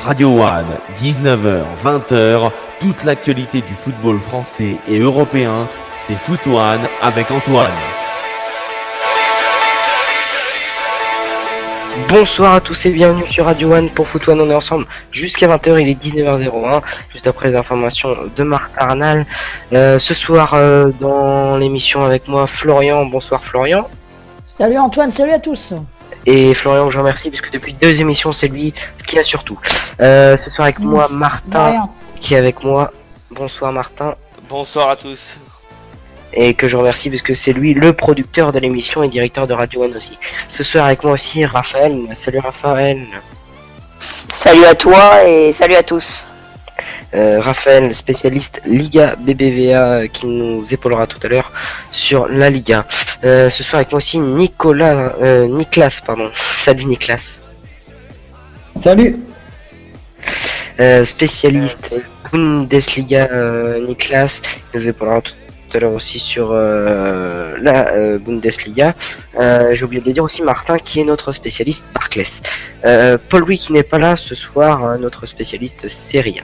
Radio One, 19h, 20h, toute l'actualité du football français et européen, c'est Foot One avec Antoine. Bonsoir à tous et bienvenue sur Radio One pour Foot One, on est ensemble jusqu'à 20h, il est 19h01, juste après les informations de Marc Arnal. Ce soir dans l'émission avec moi Florian, bonsoir Florian. Salut Antoine, salut à tous. Et Florian, je remercie puisque depuis 2 émissions c'est lui qui assure tout. Ce soir avec moi Martin qui est avec moi. Bonsoir Martin. Bonsoir à tous. Et que je remercie puisque c'est lui le producteur de l'émission et directeur de Radio One aussi. Ce soir avec moi aussi Raphaël. Salut Raphaël. Salut à toi et salut à tous. Raphaël, spécialiste Liga BBVA, qui nous épaulera tout à l'heure sur la Liga. Ce soir avec moi aussi Nicolas, pardon. Salut Nicolas. Salut. Spécialiste Bundesliga, Nicolas, qui nous épaulera tout à l'heure aussi sur la Bundesliga. J'ai oublié de le dire aussi Martin, qui est notre spécialiste Barclays. Paul-Louis qui n'est pas là ce soir, notre spécialiste Serie A.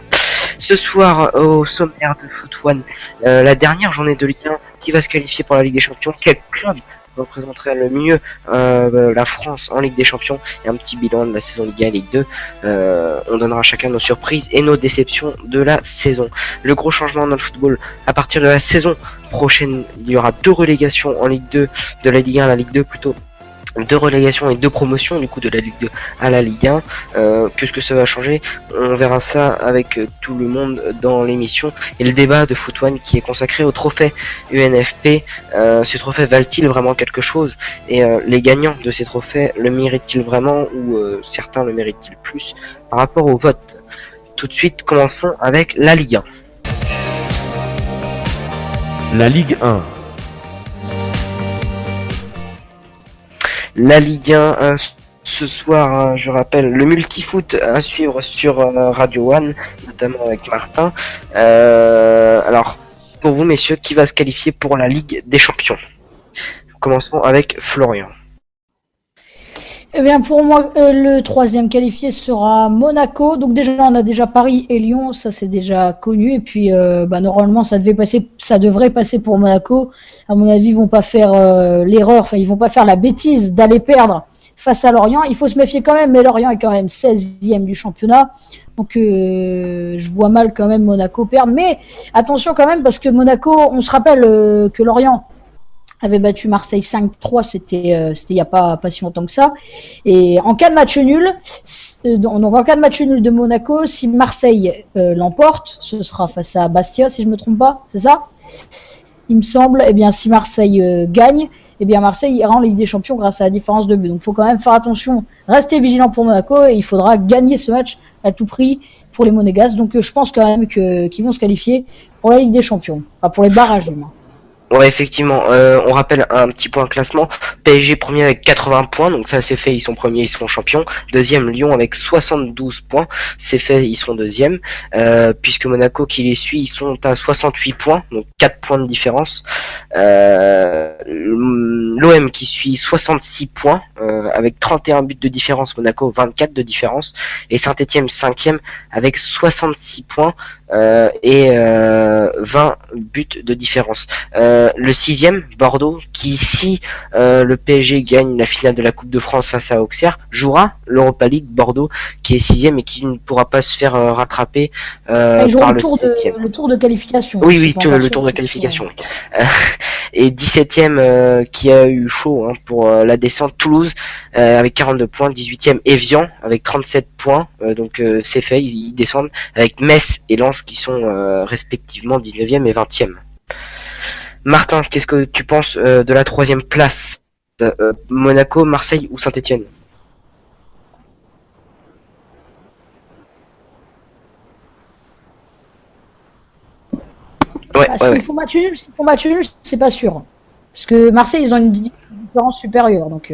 Ce soir, au sommaire de Foot One, la dernière journée de Ligue 1 qui va se qualifier pour la Ligue des Champions. Quel club représenterait le mieux la France en Ligue des Champions et un petit bilan de la saison Ligue 1 et Ligue 2. On donnera chacun nos surprises et nos déceptions de la saison. Le gros changement dans le football, à partir de la saison prochaine, il y aura 2 relégations en Ligue 2, de la Ligue 1 à la Ligue 2 plutôt. 2 relégations et 2 promotions du coup de la Ligue 2 à la Ligue 1. Qu'est-ce que ça va changer? On verra ça avec tout le monde dans l'émission. Et le débat de Foot One qui est consacré au trophée UNFP. Ce trophée valent-ils vraiment quelque chose? Et les gagnants de ces trophées le méritent-ils vraiment, ou certains le méritent-ils plus par rapport au vote? Tout de suite, commençons avec la Ligue 1. La Ligue 1. La Ligue 1, ce soir, je rappelle, le multifoot à suivre sur Radio One, notamment avec Martin. Alors, pour vous messieurs, qui va se qualifier pour la Ligue des Champions? Commençons avec Florian. Eh bien pour moi, le 3e qualifié sera Monaco. Donc déjà on a déjà Paris et Lyon, ça c'est déjà connu. Et puis normalement ça devrait passer pour Monaco. À mon avis, ils vont pas faire l'erreur, ils vont pas faire la bêtise d'aller perdre face à Lorient. Il faut se méfier quand même, mais Lorient est quand même 16e du championnat. Donc je vois mal quand même Monaco perdre. Mais attention quand même, parce que Monaco, on se rappelle que Lorient avait battu Marseille 5-3, c'était il y a pas si longtemps que ça. Et en cas de match nul, donc en cas de match nul de Monaco, si Marseille l'emporte, ce sera face à Bastia, si je me trompe pas, c'est ça? Il me semble. Eh bien, si Marseille gagne, eh bien Marseille ira en Ligue des Champions grâce à la différence de but. Donc, il faut quand même faire attention, rester vigilant pour Monaco, et il faudra gagner ce match à tout prix pour les Monégasques. Donc, je pense quand même qu'ils vont se qualifier pour la Ligue des Champions, enfin pour les barrages du moins. Ouais, effectivement, on rappelle un petit point classement. PSG premier avec 80 points, donc ça c'est fait, ils sont premiers, ils sont champions. Deuxième, Lyon avec 72 points, c'est fait, ils sont deuxième. Puisque Monaco qui les suit, ils sont à 68 points, donc 4 points de différence. L'OM qui suit 66 points, avec 31 buts de différence, Monaco 24 de différence. Et Saint-Etienne 5e avec 66 points et 20 buts de différence. Le 6e, Bordeaux, qui si le PSG gagne la finale de la Coupe de France face à Auxerre, jouera l'Europa League. Bordeaux, qui est 6e et qui ne pourra pas se faire rattraper par le tour de qualification. Oui, le tour de qualification. Et 17e qui a eu chaud pour la descente, Toulouse avec 42 points, 18e Evian avec 37 points, donc c'est fait, ils descendent, avec Metz et Lens qui sont respectivement 19e et 20e. Martin, qu'est-ce que tu penses de la 3e place? Monaco, Marseille ou Saint-Etienne? S'il faut match nul, c'est pas sûr. Parce que Marseille, ils ont une différence supérieure. Donc,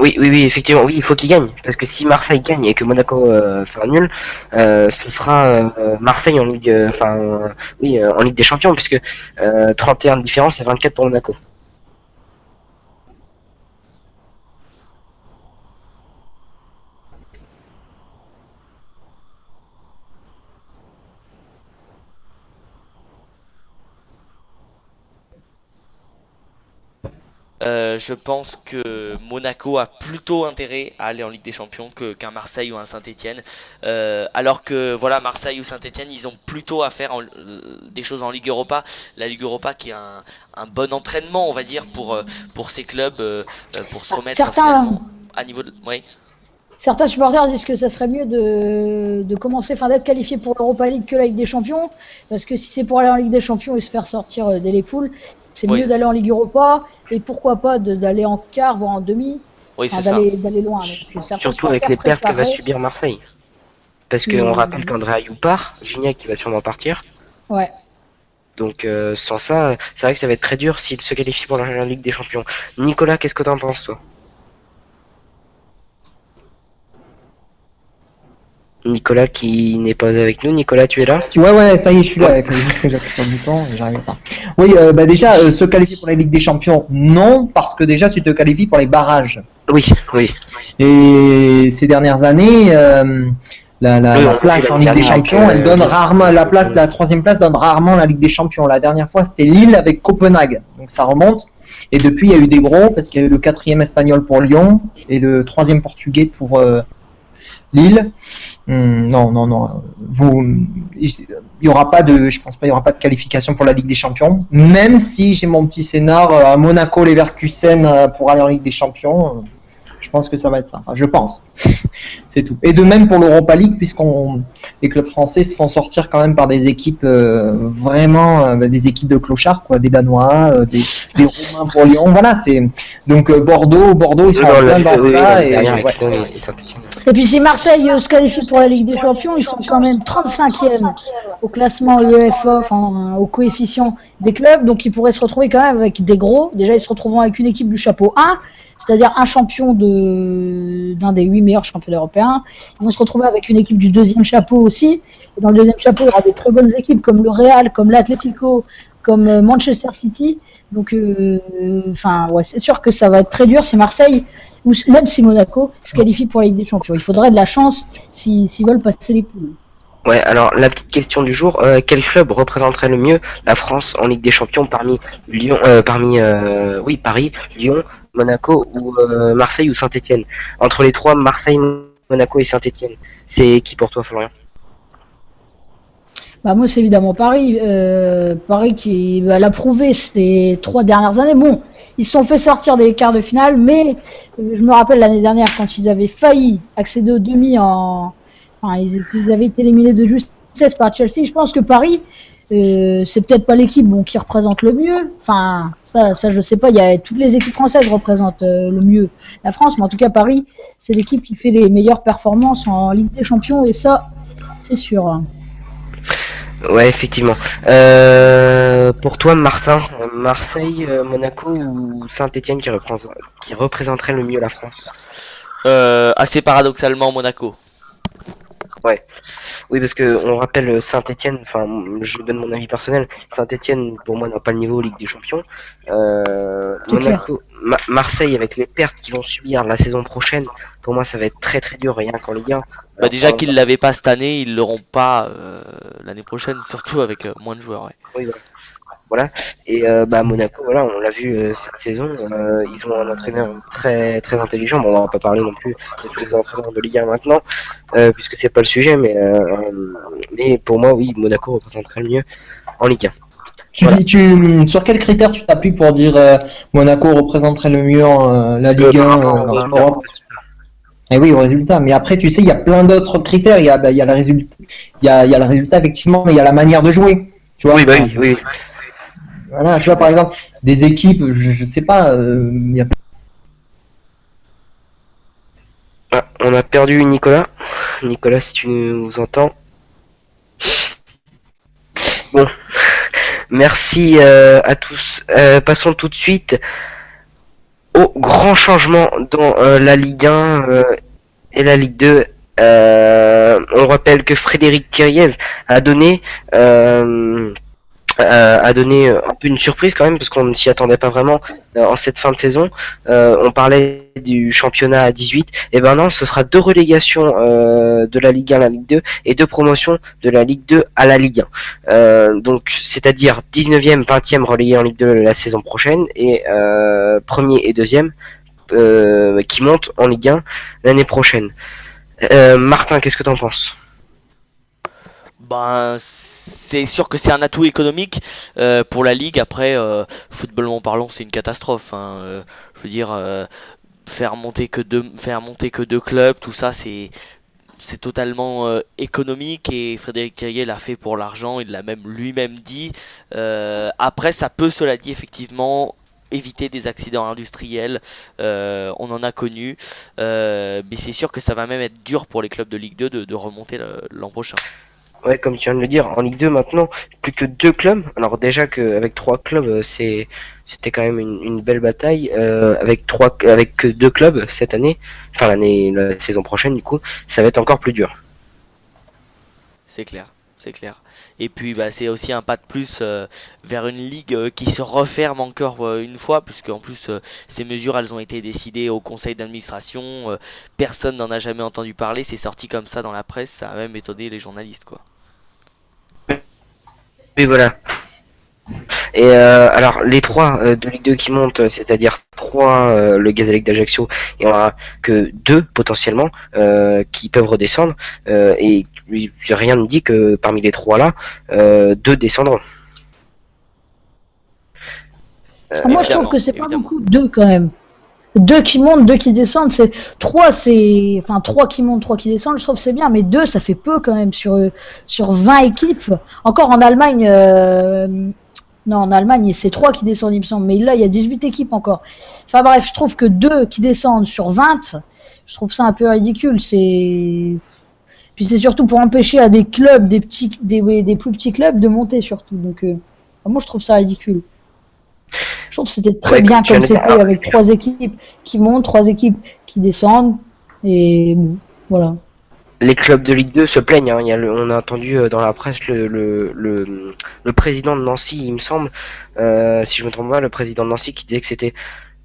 Oui, effectivement, oui, il faut qu'ils gagnent. Parce que si Marseille gagne et que Monaco fait un nul, ce sera Marseille en Ligue, en Ligue des Champions, puisque 31 de différence et 24 pour Monaco. je pense que Monaco a plutôt intérêt à aller en Ligue des Champions qu'un Marseille ou un Saint-Etienne. Alors que voilà, Marseille ou Saint-Etienne, ils ont plutôt à faire des choses en Ligue Europa. La Ligue Europa qui est un bon entraînement, on va dire, pour ces clubs, pour se remettre finalement à niveau de... Oui. Certains supporters disent que ça serait mieux de commencer, d'être qualifié pour l'Europa League que la Ligue des Champions, parce que si c'est pour aller en Ligue des Champions et se faire sortir dès les poules, c'est mieux d'aller en Ligue Europa, et pourquoi pas d'aller en quart, voire en demi, d'aller loin. Donc, surtout avec les pertes que va subir Marseille. Parce qu'on rappelle qu'André Ayew part, Gignac qui va sûrement partir. Ouais. Donc sans ça, c'est vrai que ça va être très dur s'il se qualifie pour la Ligue des Champions. Nicolas, qu'est-ce que t'en penses toi? Nicolas qui n'est pas avec nous. Nicolas, tu es là? Ouais, ça y est, je suis là avec juste que j'appuie sur le bouton et j'arrivais pas. Oui, déjà, se qualifier pour la Ligue des Champions, non, parce que déjà, tu te qualifies pour les barrages. Oui. Et ces dernières années, la place en Ligue des Champions, elle donne rarement, la 3e place donne rarement la Ligue des Champions. La dernière fois, c'était Lille avec Copenhague. Donc ça remonte. Et depuis, il y a eu des gros, parce qu'il y a eu le 4e espagnol pour Lyon et le 3e portugais pour Lille. Non. Il y aura pas de, je pense pas, il y aura pas de qualification pour la Ligue des Champions. Même si j'ai mon petit scénar à Monaco, Leverkusen pour aller en Ligue des Champions, je pense que ça va être ça. Enfin, je pense. C'est tout. Et de même pour l'Europa League, les clubs français se font sortir quand même par des équipes vraiment des équipes de clochards, quoi, des Danois, des Roumains pour Lyon. Voilà, c'est donc Bordeaux, ils sont en plein dans ça. Et puis si Marseille se qualifie pour la Ligue des Champions, ils sont quand même 35e au classement UEFA, au coefficient des clubs, donc ils pourraient se retrouver quand même avec des gros. Déjà, ils se retrouveront avec une équipe du chapeau 1, c'est-à-dire un champion d'un des 8 meilleurs championnats européens. Ils vont se retrouver avec une équipe du 2e chapeau aussi. Et dans le 2e chapeau, il y aura des très bonnes équipes comme le Real, comme l'Atlético, comme Manchester City. Donc, c'est sûr que ça va être très dur si Marseille, ou même si Monaco, se qualifie pour la Ligue des Champions. Il faudrait de la chance s'ils veulent passer les poules. Ouais, alors la petite question du jour, quel club représenterait le mieux la France en Ligue des Champions parmi Lyon, Paris, Lyon, Monaco ou Marseille ou Saint-Etienne? Entre les trois, Marseille, Monaco et Saint-Etienne, c'est qui pour toi, Florian? Moi, c'est évidemment Paris. Paris qui l'a prouvé ces 3 dernières années. Bon, ils se sont fait sortir des quarts de finale, mais je me rappelle l'année dernière quand ils avaient failli accéder aux demi ils avaient été éliminés de justesse par Chelsea. Je pense que Paris, c'est peut-être pas l'équipe qui représente le mieux. Ça je sais pas. Toutes les équipes françaises représentent le mieux la France, mais en tout cas Paris, c'est l'équipe qui fait les meilleures performances en Ligue des Champions et ça, c'est sûr. Ouais, effectivement. Pour toi, Martin, Marseille, Monaco ou Saint-Etienne qui représenterait le mieux la France? Assez paradoxalement, Monaco. Ouais. Oui, parce que on rappelle Saint-Etienne, je donne mon avis personnel, Saint-Etienne pour moi n'a pas le niveau Ligue des Champions. Monaco, Marseille avec les pertes qu'ils vont subir la saison prochaine, pour moi ça va être très très dur rien qu'en Ligue 1. Déjà qu'ils l'avaient pas cette année, ils l'auront pas l'année prochaine, surtout avec moins de joueurs. Ouais. Oui, voilà. Et Monaco, voilà, on l'a vu cette saison, ils ont un entraîneur très très intelligent. Bon, on va pas parler non plus de tous les entraîneurs de Ligue 1 maintenant, puisque c'est pas le sujet, mais pour moi, oui, Monaco représenterait le mieux en Ligue 1. Sur quels critères tu t'appuies pour dire Monaco représenterait le mieux la Ligue 1 en Europe? Et oui, au résultat. Mais après, tu sais, il y a plein d'autres critères. Il y a le résultat, il y a le résultat effectivement, mais il y a la manière de jouer. Tu vois? Oui. Voilà, tu vois, par exemple, des équipes, je sais pas, on a perdu Nicolas. Nicolas, si tu nous entends. Bon, merci à tous. Passons tout de suite au grand changement dans la Ligue 1 et la Ligue 2. On rappelle que Frédéric Thiriez a donné a donné un peu une surprise quand même parce qu'on ne s'y attendait pas vraiment en cette fin de saison. On parlait du championnat à 18, et ben non, ce sera 2 relégations de la Ligue 1 à la Ligue 2 et 2 promotions de la Ligue 2 à la Ligue 1. Donc c'est-à-dire 19e, 20e relégués en Ligue 2 la saison prochaine et premier et deuxième qui montent en Ligue 1 l'année prochaine. Martin, qu'est-ce que t'en penses? Ben, c'est sûr que c'est un atout économique pour la ligue. Après, footballement parlant, c'est une catastrophe, hein. Je veux dire, faire monter que deux clubs, tout ça, c'est totalement économique et Frédéric Thiriet l'a fait pour l'argent. Il l'a même lui-même dit. Après, ça peut, cela dit, effectivement éviter des accidents industriels. On en a connu, mais c'est sûr que ça va même être dur pour les clubs de Ligue 2 de remonter l'an prochain. Ouais, comme tu viens de le dire, en Ligue 2 maintenant, plus que 2 clubs. Alors déjà qu'avec 3 clubs, c'était quand même une belle bataille. Avec que 2 clubs cette année, enfin la saison prochaine du coup, ça va être encore plus dur. C'est clair, c'est clair. Et puis bah, c'est aussi un pas de plus vers une ligue qui se referme encore une fois, puisque en plus ces mesures elles ont été décidées au conseil d'administration, personne n'en a jamais entendu parler, c'est sorti comme ça dans la presse, ça a même étonné les journalistes quoi. Et voilà. Et alors les 3 de Ligue 2 qui montent, c'est-à-dire 3 le Gazélec d'Ajaccio, il n'y en aura que 2 potentiellement qui peuvent redescendre et rien ne dit que parmi les 3 là, 2 descendront. Moi, je trouve que c'est pas beaucoup, 2 quand même. 2 qui montent, 2 qui descendent, c'est 3, enfin 3 qui montent, 3 qui descendent, je trouve que c'est bien, mais 2 ça fait peu quand même sur 20 équipes. Encore en Allemagne, non, en Allemagne c'est 3 qui descendent il me semble, mais là il y a 18 équipes encore. Enfin bref, je trouve que 2 qui descendent sur 20, je trouve ça un peu ridicule. Puis c'est surtout pour empêcher à des clubs, des plus petits clubs de monter surtout. Donc moi je trouve ça ridicule. Je trouve que c'était très bien comme c'était avec 3 équipes qui montent, 3 équipes qui descendent, et bon, voilà. Les clubs de Ligue 2 se plaignent, hein. On a entendu dans la presse le président de Nancy, il me semble, si je me trompe pas, le président de Nancy qui disait que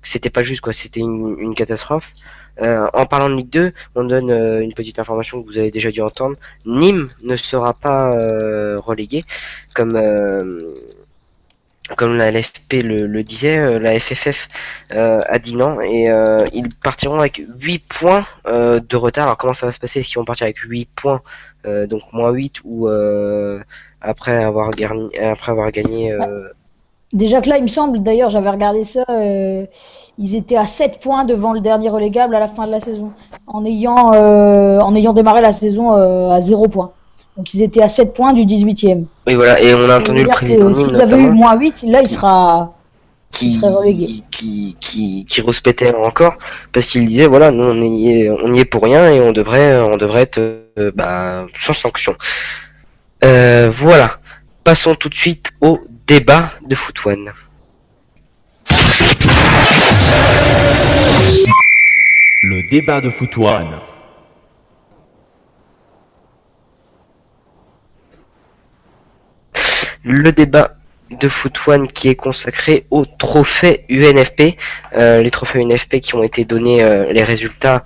c'était pas juste, quoi, c'était une catastrophe. En parlant de Ligue 2, on donne une petite information que vous avez déjà dû entendre. Nîmes ne sera pas relégué comme la LFP le disait, la FFF a dit non et ils partiront avec 8 points de retard. Alors comment ça va se passer? Est-ce qu'ils vont partir avec 8 points, donc moins 8 ou après avoir gagné Déjà que là, il me semble, d'ailleurs, j'avais regardé ça, ils étaient à 7 points devant le dernier relégable à la fin de la saison, en ayant démarré la saison à 0 points. Donc ils étaient à 7 points du 18e. Oui, voilà, et on a entendu le président. S'ils avaient eu moins 8, là il serait relégué. Qui respectait encore, parce qu'il disait voilà, nous on y est pour rien et on devrait être sans sanction. Voilà. Passons tout de suite au débat de Foot One. Le débat de Foot One. Le débat de Foot One qui est consacré aux trophées UNFP. Les trophées UNFP qui ont été donnés, les résultats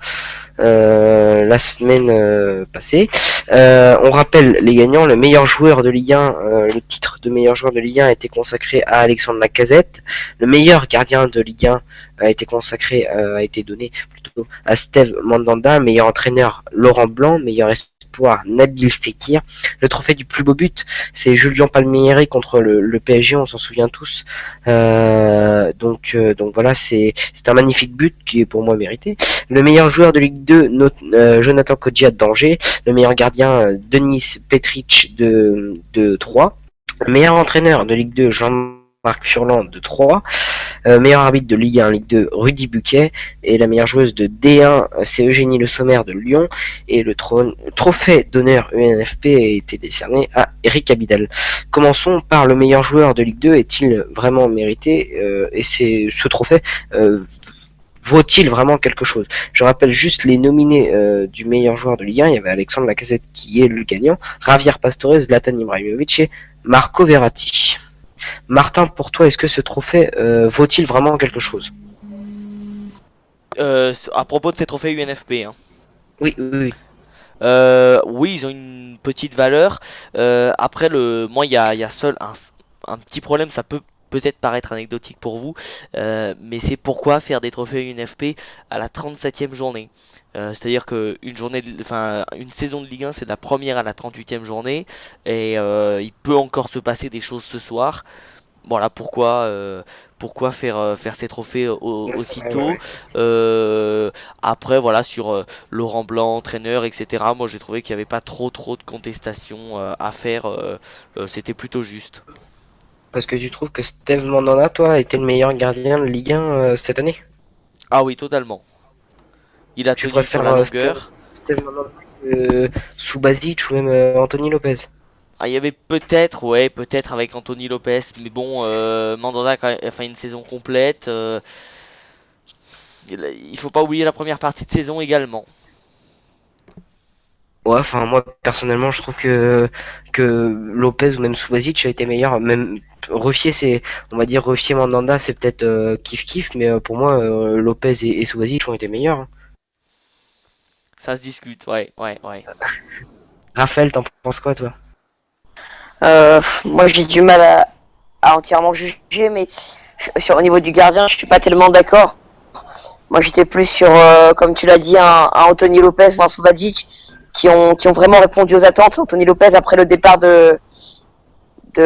la semaine passée. On rappelle les gagnants. Le meilleur joueur de Ligue 1, le titre de meilleur joueur de Ligue 1 a été consacré à Alexandre Lacazette. Le meilleur gardien de Ligue 1 a été donné plutôt à Steve Mandanda. Meilleur entraîneur Laurent Blanc. Meilleur espoir Nabil Fekir. Le trophée du plus beau but, c'est Julian Palmieri contre le PSG, on s'en souvient tous. Donc voilà, c'est un magnifique but qui est pour moi mérité. Le meilleur joueur de Ligue 2, Jonathan Kodjia d'Angers. Le meilleur gardien, Denis Petric de Troyes. Le meilleur entraîneur de Ligue 2, Jean-Marc Furlan de Troyes. Meilleur arbitre de Ligue 1, Ligue 2, Rudy Buquet. Et la meilleure joueuse de D1, c'est Eugénie Le Sommer de Lyon. Et le trophée d'honneur UNFP a été décerné à Eric Abidal. Commençons par le meilleur joueur de Ligue 2. Est-il vraiment mérité? Et ce trophée vaut-il vraiment quelque chose? Je rappelle juste les nominés du meilleur joueur de Ligue 1. Il y avait Alexandre Lacazette qui est le gagnant, Javier Pastore, Zlatan Ibrahimovic et Marco Verratti. Martin, pour toi, est-ce que ce trophée vaut-il vraiment quelque chose? À propos de ces trophées UNFP, hein. Oui, oui, oui. Oui, ils ont une petite valeur. Après, moi, il y a seul un petit problème, ça peut peut-être paraître anecdotique pour vous, mais c'est pourquoi faire des trophées UNFP à la 37e journée. C'est-à-dire que une saison de Ligue 1, c'est de la première à la 38e journée, et il peut encore se passer des choses ce soir. Voilà pourquoi faire ces trophées aussitôt. Ouais. Après, voilà, sur Laurent Blanc, entraîneur, etc. Moi, j'ai trouvé qu'il n'y avait pas trop de contestations à faire. C'était plutôt juste. Parce que tu trouves que Steve Mandanda, toi, était le meilleur gardien de Ligue 1 cette année? Ah oui, totalement. Il a Tu tenu sur préfères la longueur. Steve Mandanda Subasic ou même Anthony Lopez? Ah, il y avait peut-être avec Anthony Lopez, mais bon, Mandanda a fait une saison complète. Il faut pas oublier la première partie de saison également. Ouais, enfin moi personnellement je trouve que Lopez ou même Subasic a été meilleur. Même Ruffier c'est, on va dire Ruffier Mandanda c'est peut-être kiff kiff, mais pour moi Lopez et Subasic ont été meilleurs, hein. Ça se discute, ouais. Raphaël, t'en penses quoi toi? Moi, j'ai du mal à entièrement juger, mais au niveau du gardien, je suis pas tellement d'accord. Moi, j'étais plus sur, comme tu l'as dit, un Anthony Lopez ou un Subasic qui ont vraiment répondu aux attentes. Anthony Lopez, après le départ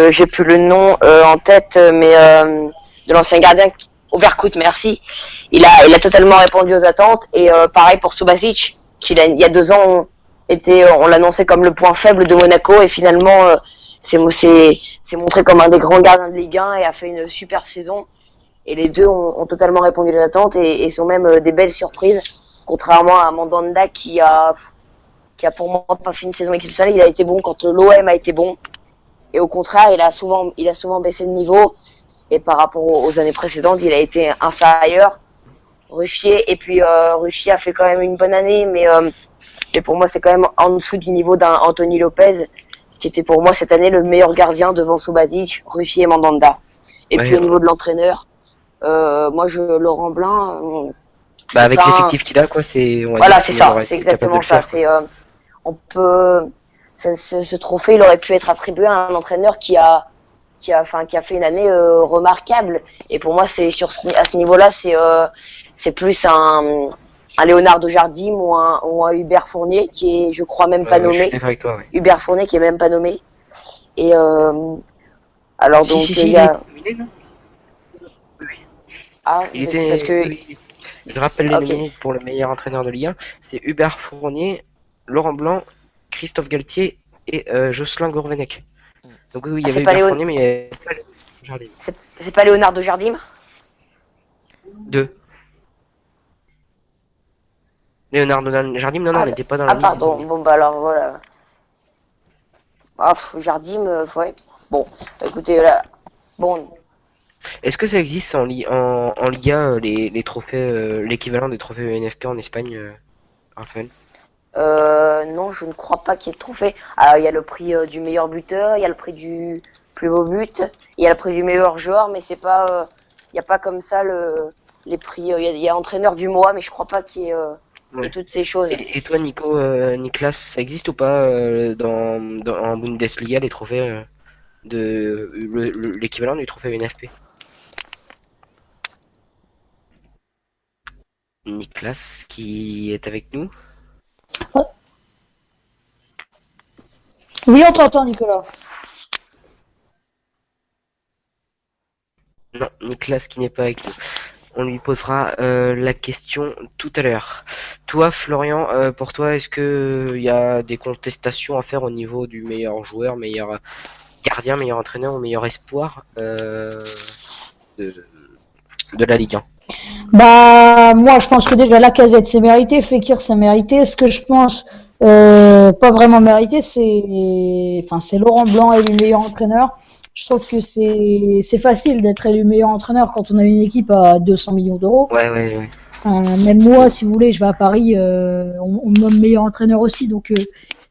j'ai plus le nom en tête, mais de l'ancien gardien, Overcout, merci. Il a totalement répondu aux attentes. Et pareil pour Subasic, il y a 2 ans, on l'annonçait comme le point faible de Monaco, et finalement, c'est montré comme un des grands gardiens de Ligue 1 et a fait une super saison. Et les deux ont totalement répondu aux attentes et sont même des belles surprises, contrairement à Mandanda qui a pour moi pas fait une saison exceptionnelle. Il a été bon quand l'OM a été bon, et au contraire il a souvent baissé de niveau, et par rapport aux années précédentes il a été inférieur. Ruffier a fait quand même une bonne année, mais pour moi c'est quand même en dessous du niveau d'un Anthony Lopez, qui était pour moi cette année le meilleur gardien devant Subasic, Ruffier et Mandanda. Et puis au niveau de l'entraîneur, moi Laurent Blanc, avec l'effectif qu'il a, quoi, voilà, c'est ça, c'est exactement ça. C'est ce trophée, il aurait pu être attribué à un entraîneur qui a fait une année remarquable. Et pour moi, c'est à ce niveau-là, c'est plus un Leonardo Jardim ou un Hubert Fournier qui est, je crois, même pas nommé. Avec toi, ouais. Hubert Fournier qui est même pas nommé. Et alors donc il y a. Parce que. Je rappelle les nominés pour le meilleur entraîneur de Ligue 1. C'est Hubert Fournier, Laurent Blanc, Christophe Galtier et Jocelyn Gourvenec. Donc oui, il y avait Hubert Fournier, mais il y avait pas Jardim. C'est pas Leonardo Jardim? 2. Leonardo Jardim, non, on n'était pas dans la liste. Ah pardon, bon bah alors voilà. Jardim, ouais. Bon, écoutez, là, bon. Est-ce que ça existe en Liga, les trophées, l'équivalent des trophées UNFP en Espagne, Raphaël? Non, je ne crois pas qu'il y ait de trophée. Alors, il y a le prix du meilleur buteur, il y a le prix du plus beau but, il y a le prix du meilleur joueur, mais c'est pas, il n'y a pas comme ça les prix. Il y a entraîneur du mois, mais je crois pas qu'il y ait toutes ces choses. Et toi, Nicolas, ça existe ou pas en Bundesliga les trophées de l'équivalent du trophée UNFP? Nicolas qui est avec nous? Oui, on t'entend, Nicolas. Non, Nicolas qui n'est pas avec nous. On lui posera la question tout à l'heure. Toi, Florian, pour toi, est-ce que il y a des contestations à faire au niveau du meilleur joueur, meilleur gardien, meilleur entraîneur ou meilleur espoir de la Ligue 1? Bah, moi, je pense que déjà Lacazette c'est mérité, Fekir c'est mérité. Ce que je pense pas vraiment mérité, c'est Laurent Blanc élu meilleur entraîneur. Je trouve que c'est facile d'être élu meilleur entraîneur quand on a une équipe à 200 millions d'euros. Ouais. Même moi, si vous voulez, je vais à Paris, on me nomme meilleur entraîneur aussi. Donc,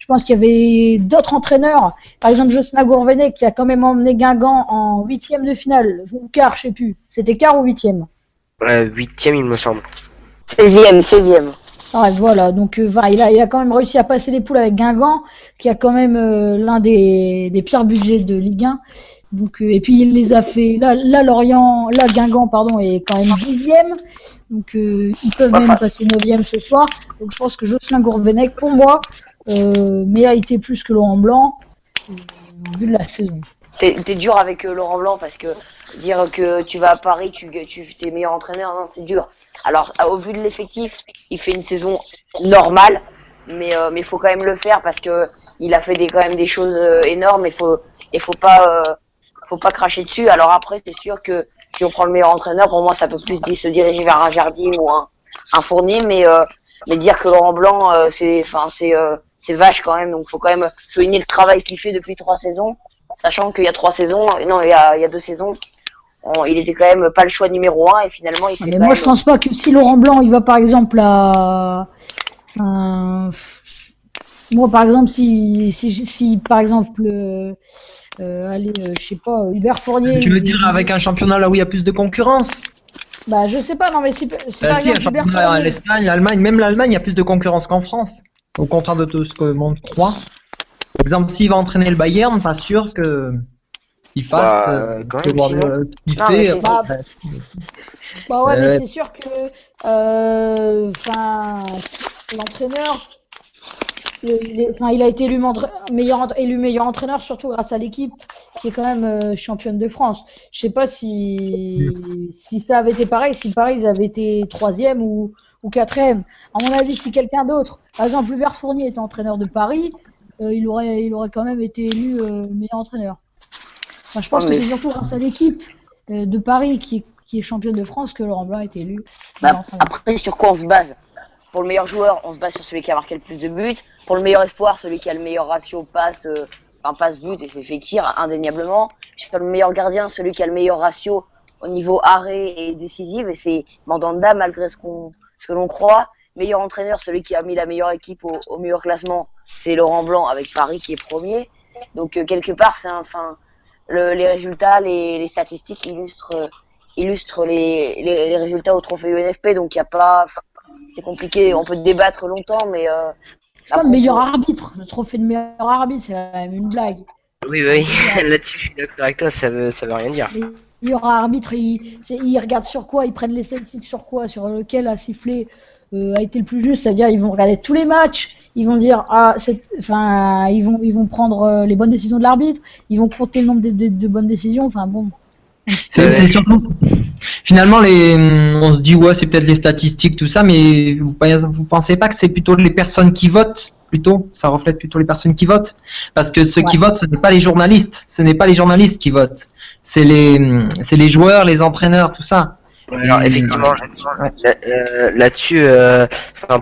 Je pense qu'il y avait d'autres entraîneurs. Par exemple, Jocelyn Gourvenec qui a quand même emmené Guingamp en 8e de finale. Ou quart, je sais plus. C'était quart ou 8e? 8e, il me semble. 16e. Ouais, voilà, donc il a quand même réussi à passer les poules avec Guingamp, qui a quand même l'un des pires budgets de Ligue 1. Donc, et puis il les a fait. Là Guingamp, pardon, est quand même 10e. Donc ils peuvent même passer 9e ce soir. Donc je pense que Jocelyn Gourvenec, pour moi, méritait plus que Laurent Blanc, vu de la saison. T'es dur avec Laurent Blanc parce que dire que tu vas à Paris, tu t'es meilleur entraîneur, non, c'est dur. Alors, au vu de l'effectif, il fait une saison normale, mais faut quand même le faire parce que il a fait quand même des choses énormes et faut pas cracher dessus. Alors après, c'est sûr que si on prend le meilleur entraîneur, pour moi, ça peut plus se diriger vers un Jardim ou un Fournier, mais dire que Laurent Blanc, c'est vache quand même. Donc, faut quand même souligner le travail qu'il fait depuis 3 saisons. Sachant qu'il y a 3 saisons, non, il y a 2 saisons, il était quand même pas le choix numéro 1 et finalement il fait. Mais moi je pense pas que si Laurent Blanc il va par exemple à. Moi par exemple si par exemple je sais pas, Hubert Fournier. Tu veux dire avec un championnat là où il y a plus de concurrence? Bah je sais pas, non mais si par exemple Hubert Fournier. L'Espagne, l'Allemagne, même l'Allemagne, il y a plus de concurrence qu'en France. Au contraire de tout ce que le monde croit. Par exemple, s'il va entraîner le Bayern, pas sûr que il fasse qu'il fait. Mais c'est sûr que l'entraîneur il a été élu meilleur entraîneur surtout grâce à l'équipe qui est quand même championne de France. Je sais pas si ça avait été pareil, si Paris ils avaient été 3e ou 4e. À mon avis, si quelqu'un d'autre, par exemple Hubert Fournier était entraîneur de Paris, il aurait quand même été élu meilleur entraîneur. Enfin, je pense que c'est surtout grâce à l'équipe de Paris qui est championne de France que Laurent Blanc a été élu. Après, sur quoi on se base? Pour le meilleur joueur, on se base sur celui qui a marqué le plus de buts. Pour le meilleur espoir, celui qui a le meilleur ratio passe-but et s'est fait tir, indéniablement. Sur le meilleur gardien, celui qui a le meilleur ratio au niveau arrêt et décisif. Et c'est Mandanda, malgré ce que l'on croit. Meilleur entraîneur, celui qui a mis la meilleure équipe au meilleur classement, c'est Laurent Blanc avec Paris qui est premier. Donc quelque part, les résultats, les statistiques illustrent les résultats au trophée UNFP. Donc il y a pas, c'est compliqué. On peut débattre longtemps, mais c'est comme meilleur arbitre. Le trophée de meilleur arbitre, c'est quand même une blague. Oui, là-dessus, je suis d'accord avec toi. Ça veut rien dire. Le meilleur arbitre, il regarde sur quoi, ils prennent les statistiques sur quoi, sur lequel a sifflé. A été le plus juste, c'est-à-dire ils vont regarder tous les matchs, ils vont dire ils vont prendre les bonnes décisions de l'arbitre, ils vont compter le nombre de bonnes décisions, enfin bon. C'est surtout finalement on se dit ouais c'est peut-être les statistiques tout ça, mais vous pensez pas que c'est plutôt les personnes qui votent, ça reflète plutôt les personnes qui votent, parce que ceux qui votent ce n'est pas les journalistes, qui votent, c'est les joueurs, les entraîneurs, tout ça. Alors effectivement, là-dessus,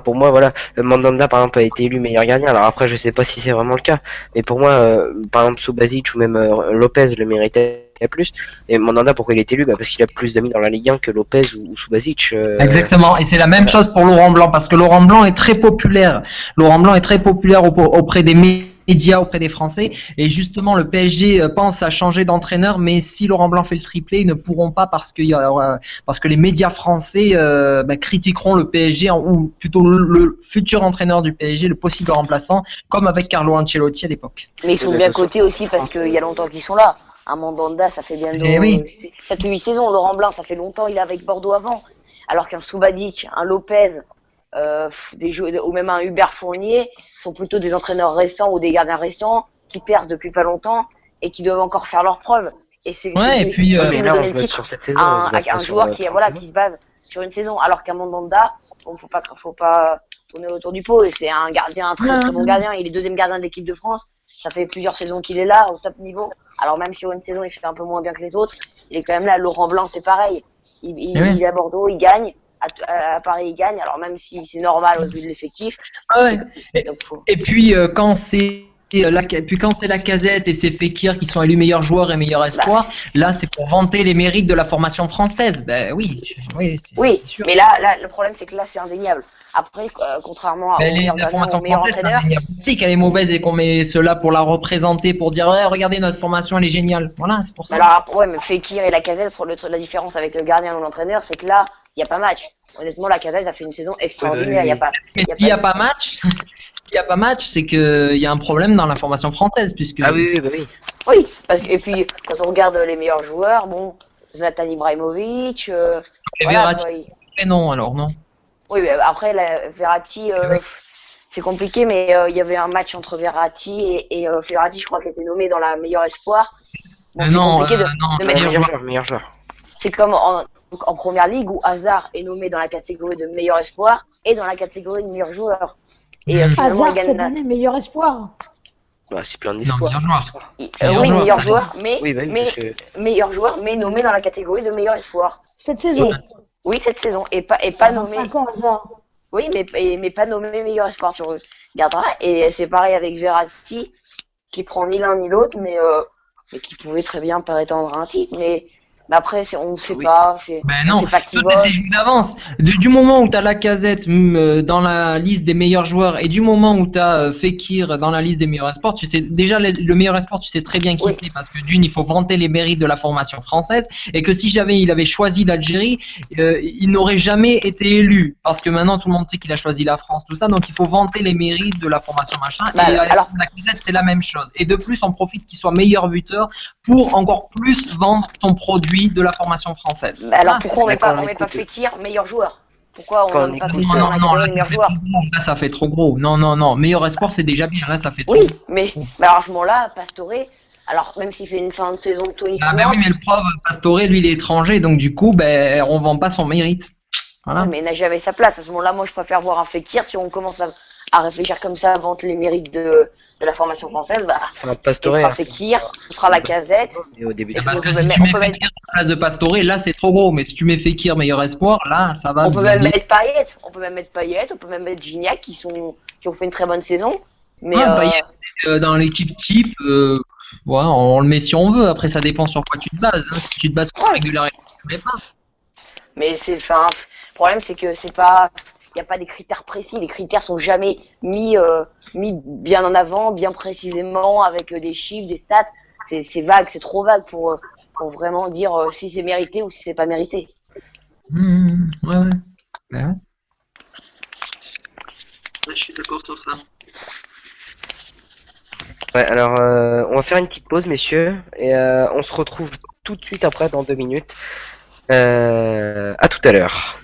pour moi, voilà, Mandanda par exemple a été élu meilleur gardien. Alors après, je sais pas si c'est vraiment le cas, mais pour moi, par exemple, Subasic ou même Lopez le méritait plus. Et Mandanda, pourquoi il est élu? Parce qu'il a plus d'amis dans la Ligue 1 que Lopez ou Subasic. Exactement, et c'est la même chose pour Laurent Blanc, parce que Laurent Blanc est très populaire. Auprès des médias, auprès des Français, et justement le PSG pense à changer d'entraîneur, mais si Laurent Blanc fait le triplé, ils ne pourront pas parce que les médias français critiqueront le PSG ou plutôt le futur entraîneur du PSG, le possible remplaçant, comme avec Carlo Ancelotti à l'époque. Mais ils sont bien cotés aussi parce qu'il y a longtemps qu'ils sont là. Un Mandanda, ça fait bien 7 ou 8 saisons. Laurent Blanc, ça fait longtemps, il est avec Bordeaux avant. Alors qu'un Subasic, un Lopez, ou même un Hubert Fournier sont plutôt des entraîneurs récents ou des gardiens récents qui percent depuis pas longtemps et qui doivent encore faire leurs preuves. Et c'est donner le titre à un joueur qui se base sur une saison. Alors qu'un Mandanda, faut pas tourner autour du pot. Et c'est un très très bon gardien. Il est 2e gardien de l'équipe de France. Ça fait plusieurs saisons qu'il est là au top niveau. Alors même sur une saison il fait un peu moins bien que les autres, il est quand même là. Laurent Blanc c'est pareil. Il est à Bordeaux, il gagne. À Paris il gagne, alors même si c'est normal au vu de l'effectif. Et puis quand c'est puis quand c'est Lacazette et c'est Fekir qui sont élus meilleurs joueurs et meilleurs espoirs, là c'est pour vanter les mérites de la formation française. Ben oui, Oui, c'est sûr. mais là, le problème, c'est que là, c'est indéniable. Après, contrairement Ben, au meilleur la gardien, formation au meilleur française, c'est entraîneur, indéniable aussi qu'elle est mauvaise et qu'on met cela pour la représenter, pour dire ouais, regardez notre formation, elle est géniale. Voilà, c'est pour ça. alors, ouais, mais Fekir et Lacazette, la différence avec le gardien ou l'entraîneur, c'est que là, il n'y a pas match. Honnêtement, Lacazette a fait une saison extraordinaire. Il n'y a pas. Mais s'il n'y a pas match, s'il n'y a pas match, c'est qu'il y a un problème dans la formation française, puisque Ah oui, oui, bah oui. Oui, et puis quand on regarde les meilleurs joueurs, bon, Zlatan Ibrahimovic, et voilà Verratti, quoi. non, alors non. Oui, mais après Verratti, Oui. c'est compliqué, mais il y avait un match entre Verratti et Verratti, je crois, qui était nommé dans la meilleure espoir. Bon, c'est Non, compliqué non, de mettre. Meilleur joueur. C'est comme en première ligue où Hazard est nommé dans la catégorie de meilleur espoir et dans la catégorie de meilleur joueur. Et finalement, Hazard il cette gagne. année, meilleur espoir. Bah, c'est plus un non, espoir. meilleur joueur. Oui, joueur, meilleur c'est joueur, mais, Oui, bah oui, mais parce que... meilleur joueur, mais nommé dans la catégorie de meilleur espoir. Cette saison. Oui, cette saison. Et pas À nommé. 25 ans, Hazard. Oui, mais pas nommé meilleur espoir, tu regarderas. Et c'est pareil avec Verratti, qui prend ni l'un ni l'autre, mais qui pouvait très bien prétendre un titre. Mais après, on ne sait Oui. pas. Ben On non, sait pas qui tout vote. est joué d'avance. Du moment où tu as Lacazette dans la liste des meilleurs joueurs et du moment où tu as Fekir dans la liste des meilleurs espoirs, tu sais déjà le meilleur espoir, tu sais très bien qui Oui. c'est parce que d'une, il faut vanter les mérites de la formation française et que si jamais il avait choisi l'Algérie, il n'aurait jamais été élu parce que maintenant tout le monde sait qu'il a choisi la France, tout ça, donc il faut vanter les mérites de la formation machin. Bah, et alors- Lacazette, c'est la même chose. Et de plus, on profite qu'il soit meilleur buteur pour encore plus vendre son produit de la formation française. Alors Ah, pourquoi on met d'accord, pas, on on met pas écoute. Fekir meilleur joueur? Pourquoi on Quand donne on pas écoute- Fekir non, dans la non, catégorie là, de meilleur ça fait joueur? trop gros. Là, ça fait trop gros. Non, non, non. Meilleur espoir, c'est déjà bien. Là, ça fait trop Oui, gros. mais alors à ce moment-là, Pastore, alors même s'il fait une fin de saison tonique, Ah ben oui, mais le prof Pastore, lui, il est étranger, donc du coup, ben, on vend pas son mérite. Voilà. mais il n'a jamais sa place. À ce moment-là, moi, je préfère voir un Fekir. Si on commence à réfléchir comme ça, à vanter les mérites de la formation française, bah, Enfin, ce Pastore, sera hein. Fekir, ce sera Lacazette. Et au début Et de Parce on que peut si même- tu on mets peut même- Fekir à la place de Pastore, là, c'est trop gros. Mais si tu mets Fekir meilleur espoir, là, ça va On peut même bien. mettre Payet, on peut même mettre Gignac qui ont fait une très bonne saison. Mais Ouais, Payet, dans l'équipe type, ouais, on le met si on veut. Après, ça dépend sur quoi tu te bases. Hein. Si tu te bases sur la régularité, tu le mets pas. le problème c'est que il n'y a pas des critères précis. Les critères sont jamais mis bien en avant, bien précisément avec des chiffres, des stats. C'est vague, c'est trop vague pour vraiment dire si c'est mérité ou si c'est pas mérité. Ouais, ouais. Ben ouais. Je suis d'accord sur ça. Ouais, alors on va faire une petite pause, messieurs, et on se retrouve tout de suite après, dans 2 minutes. À tout à l'heure.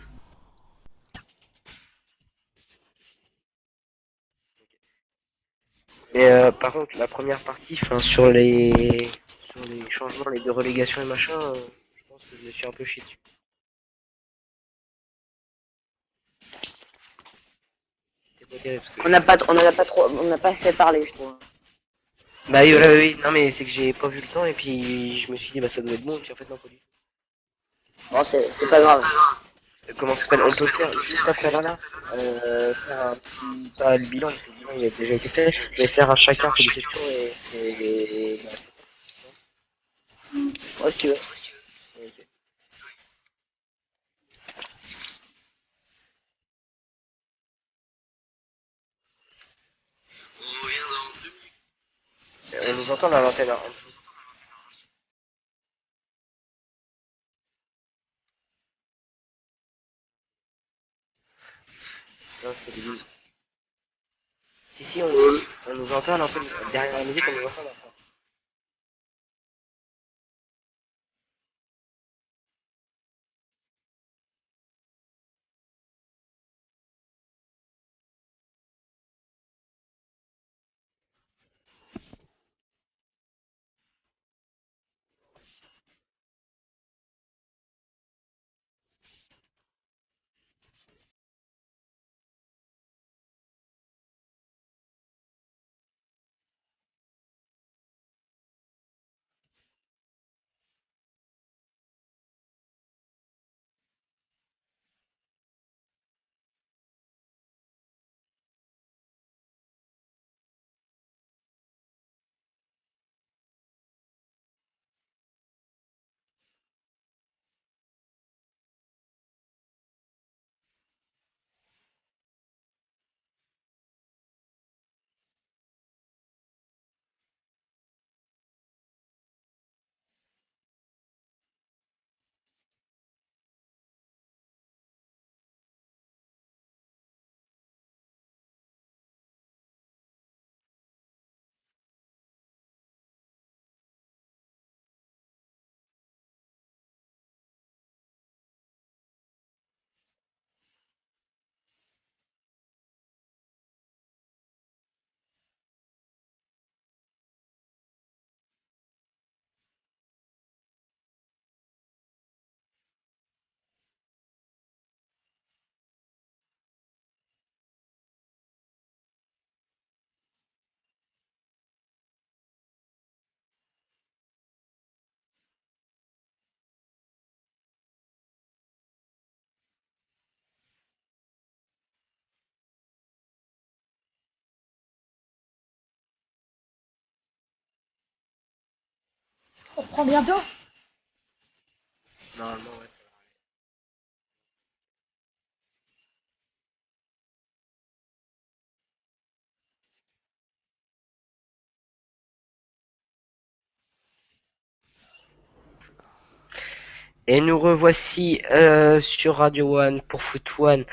Et par contre, la première partie, enfin, sur les changements, les deux relégations et machin, je pense que je me suis un peu chié dessus. C'est pas terrible, parce que On n'a pas assez parlé, je trouve. bah oui, voilà, oui, non mais c'est que j'ai pas vu le temps et puis je me suis dit bah ça doit être bon et puis en fait non pas du tout. Bon, c'est pas grave. Comment ça s'appelle? On peut faire juste après là, faire un petit pas le bilan parce que le bilan il a déjà été fait, mais faire à chacun ses déceptions et Ouais, si tu veux. Ok. On nous entend à l'antenne. Hein. Non, c'est pas des billes. Si, on nous entend à l'antenne. Derrière la musique, on nous entend à l'antenne. reprend bientôt? Normalement, ouais. Et nous revoici sur Radio One pour Foot One,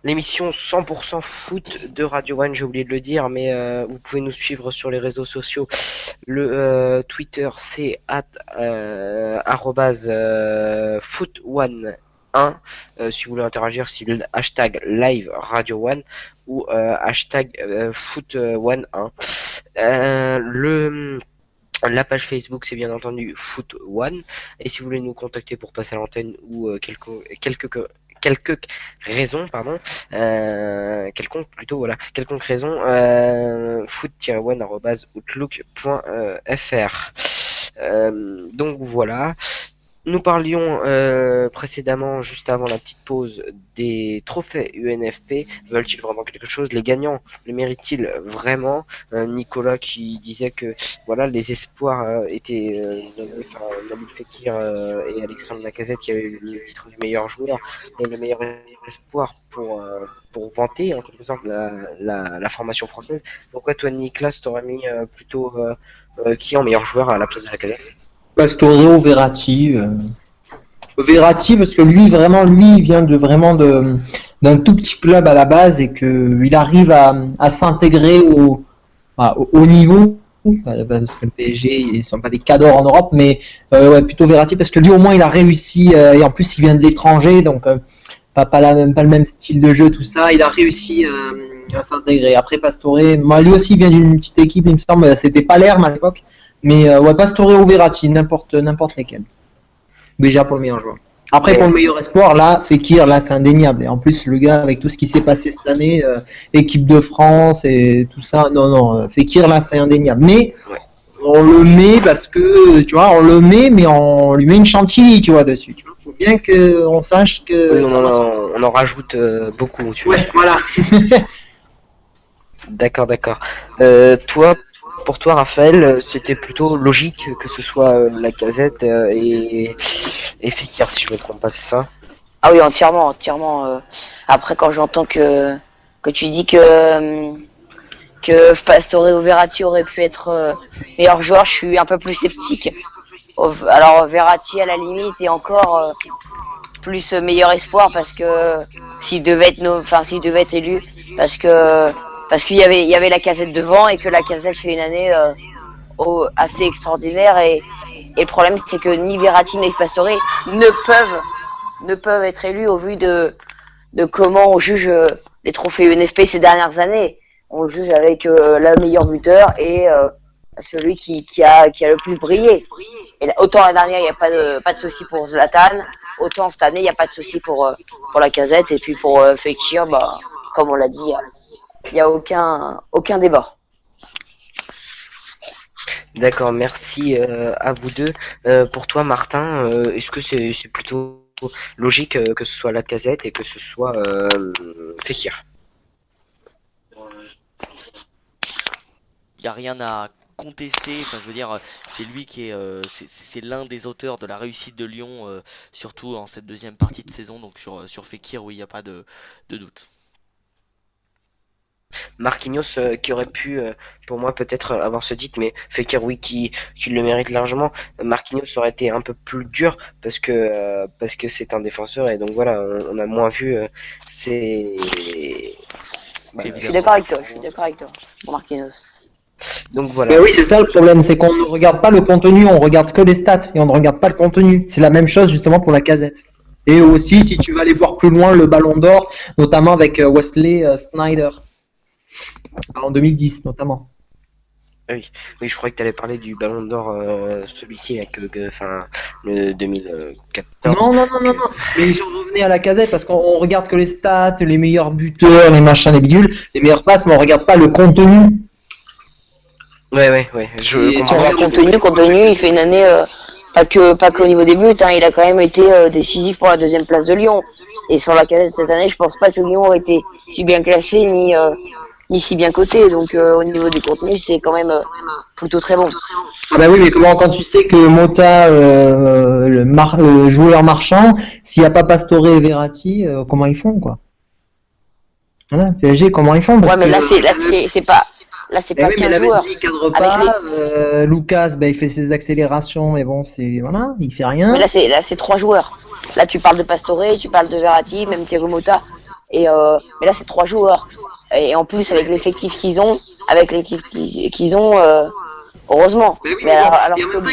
l'émission 100% foot de Radio One, j'ai oublié de le dire, mais vous pouvez nous suivre sur les réseaux sociaux. Le Twitter c'est arrobase footone1 si vous voulez interagir, c'est le hashtag live Radio One ou hashtag footone1. La page Facebook, c'est bien entendu Foot One. Et si vous voulez nous contacter pour passer à l'antenne ou quelques raisons, pardon, quelconque plutôt, voilà, quelconque raison, foot-one@outlook.fr. Donc voilà. Nous parlions précédemment, juste avant la petite pause, des trophées UNFP. Veulent-ils vraiment quelque chose? Les gagnants le méritent-ils vraiment? Nicolas qui disait que voilà, les espoirs étaient Nabil Fekir et Alexandre Lacazette qui avaient le titre du meilleur joueur et le meilleur espoir pour vanter en quelque sorte la formation française. Pourquoi toi, Nicolas, t'aurais mis plutôt qui en meilleur joueur à la place de Lacazette? Pastore, Verratti. Verratti parce que lui il vient d'un tout petit club à la base et que il arrive à s'intégrer au niveau, parce que le PSG ils sont pas des cadors en Europe, mais ouais, plutôt Verratti parce que lui au moins il a réussi et en plus il vient de l'étranger, donc pas le même style de jeu, tout ça, il a réussi à s'intégrer. Après Pastore, lui aussi il vient d'une petite équipe, il me semble, c'était Palerme à l'époque. Mais ouais, Pastore ou Verratti, n'importe lesquels. Déjà pour le meilleur joueur. Après pour le meilleur espoir, là, Fekir, là c'est indéniable. Et en plus le gars avec tout ce qui s'est passé cette année, équipe de France et tout ça, non, Fekir là c'est indéniable. Mais on le met parce que tu vois, on le met, mais on lui met une chantilly, tu vois, dessus. Tu vois, faut bien qu'on sache que. Oui, on en rajoute beaucoup, tu vois. Ouais, voilà. D'accord. Toi. Pour toi, Raphaël, c'était plutôt logique que ce soit Lacazette et Fekir, si je me trompe pas, c'est ça? Ah oui, entièrement. Après, quand j'entends que tu dis que Pastore ou Verratti aurait pu être meilleur joueur, je suis un peu plus sceptique. Alors Verratti à la limite et encore plus meilleur espoir parce que s'il devait être élu, parce qu'il y avait Lacazette devant et que Lacazette fait une année assez extraordinaire et le problème c'est que ni Verratti ni Pastore ne peuvent être élus au vu de comment on juge les trophées UNFP ces dernières années. On le juge avec le meilleur buteur et celui qui a le plus brillé. Et autant la dernière il n'y a pas de souci pour Zlatan, autant cette année il n'y a pas de souci pour Lacazette et puis pour Fekir, comme on l'a dit. Il n'y a aucun débat. D'accord, merci à vous deux. Pour toi, Martin, est-ce que c'est plutôt logique que ce soit Lacazette et que ce soit Fekir? Il n'y a rien à contester. Enfin, je veux dire, c'est lui qui est, c'est l'un des auteurs de la réussite de Lyon, surtout en cette deuxième partie de saison. Donc sur Fekir, oui, il n'y a pas de doute. Marquinhos qui aurait pu pour moi peut-être avoir ce titre, mais Fekir oui qui le mérite largement. Marquinhos aurait été un peu plus dur parce que c'est un défenseur et donc voilà on a moins vu je suis d'accord avec toi pour Marquinhos. Donc voilà. Mais oui, c'est ça le problème, c'est qu'on ne regarde pas le contenu, on regarde que les stats et on ne regarde pas le contenu. C'est la même chose justement pour Lacazette. Et aussi, si tu vas aller voir plus loin, le Ballon d'Or, notamment avec Wesley Sneijder, en 2010 notamment. Oui, je croyais que tu allais parler du Ballon d'Or, celui-ci, le 2014. Non. Mais j'en revenais à Lacazette parce qu'on regarde que les stats, les meilleurs buteurs, les machins, les bidules, les meilleures passes, mais on regarde pas le contenu. Ouais. Sur le contenu, il fait une année pas qu'au niveau des buts, hein, il a quand même été décisif pour la deuxième place de Lyon. Et sur Lacazette cette année, je pense pas que Lyon ait été si bien classé ni si bien coté. Donc au niveau du contenu, c'est quand même plutôt très bon. Ah bah oui, mais comment quand tu sais que Mota, le joueur marchand, s'il n'y a pas Pastore et Verratti, comment ils font quoi? Voilà, PSG, comment ils font? Ouais, mais là c'est pas Oui, mais 15 la joueurs. Benzzi cadre Avec pas. Lucas, il fait ses accélérations, mais bon, c'est voilà, il fait rien. Mais là c'est 3 joueurs. Là tu parles de Pastore, tu parles de Verratti, même Thiago Motta. Mais là c'est 3 joueurs. Et en plus avec l'effectif qu'ils ont, heureusement. Mais oui, Mais bon, alors et en que même temps,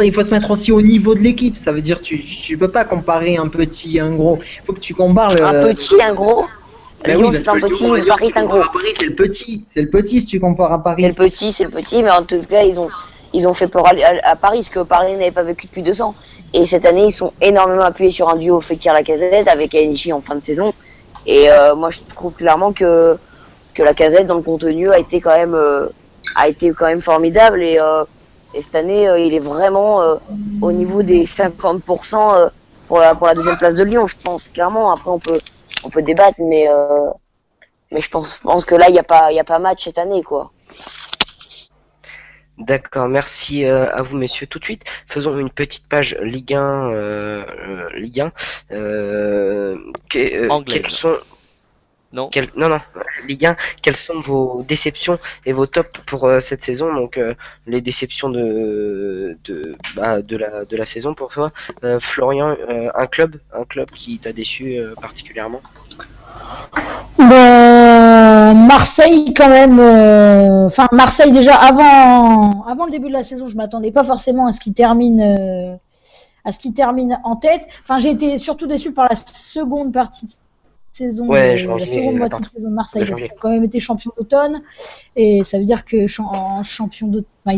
il faut se mettre aussi au niveau de l'équipe. Ça veut dire tu peux pas comparer un petit et un gros. Il faut que tu compares un petit, un gros. Ben Lyon oui, c'est un parce que petit, Lyon, mais Paris si c'est un tu compares gros. à Paris, c'est le petit si tu compares à Paris. C'est le petit, mais en tout cas ils ont fait peur à Paris, ce que Paris n'avait pas vécu depuis 2 ans. Et cette année ils sont énormément appuyés sur un duo Fekir-Lacazette avec ANJ en fin de saison. Et moi je trouve clairement que Lacazette dans le contenu a été quand même formidable et cette année il est vraiment au niveau des 50% pour la deuxième place de Lyon, je pense clairement. Après on peut débattre, mais je pense que là il y a pas match cette année quoi. D'accord, merci à vous messieurs. Tout de suite, faisons une petite page Ligue 1. Ligue 1. Anglaise. Quels sont Non. non, Ligue 1, quelles sont vos déceptions et vos tops pour cette saison? Donc les déceptions de la saison pour toi. Florian, un club qui t'a déçu particulièrement? Marseille quand même. Enfin Marseille déjà avant le début de la saison, je m'attendais pas forcément à ce qu'il termine en tête. Enfin j'ai été surtout déçu par la seconde partie de saison, Ouais, la seconde moitié de saison de Marseille. janvier. Ils ont quand même été champions d'automne et ça veut dire que ils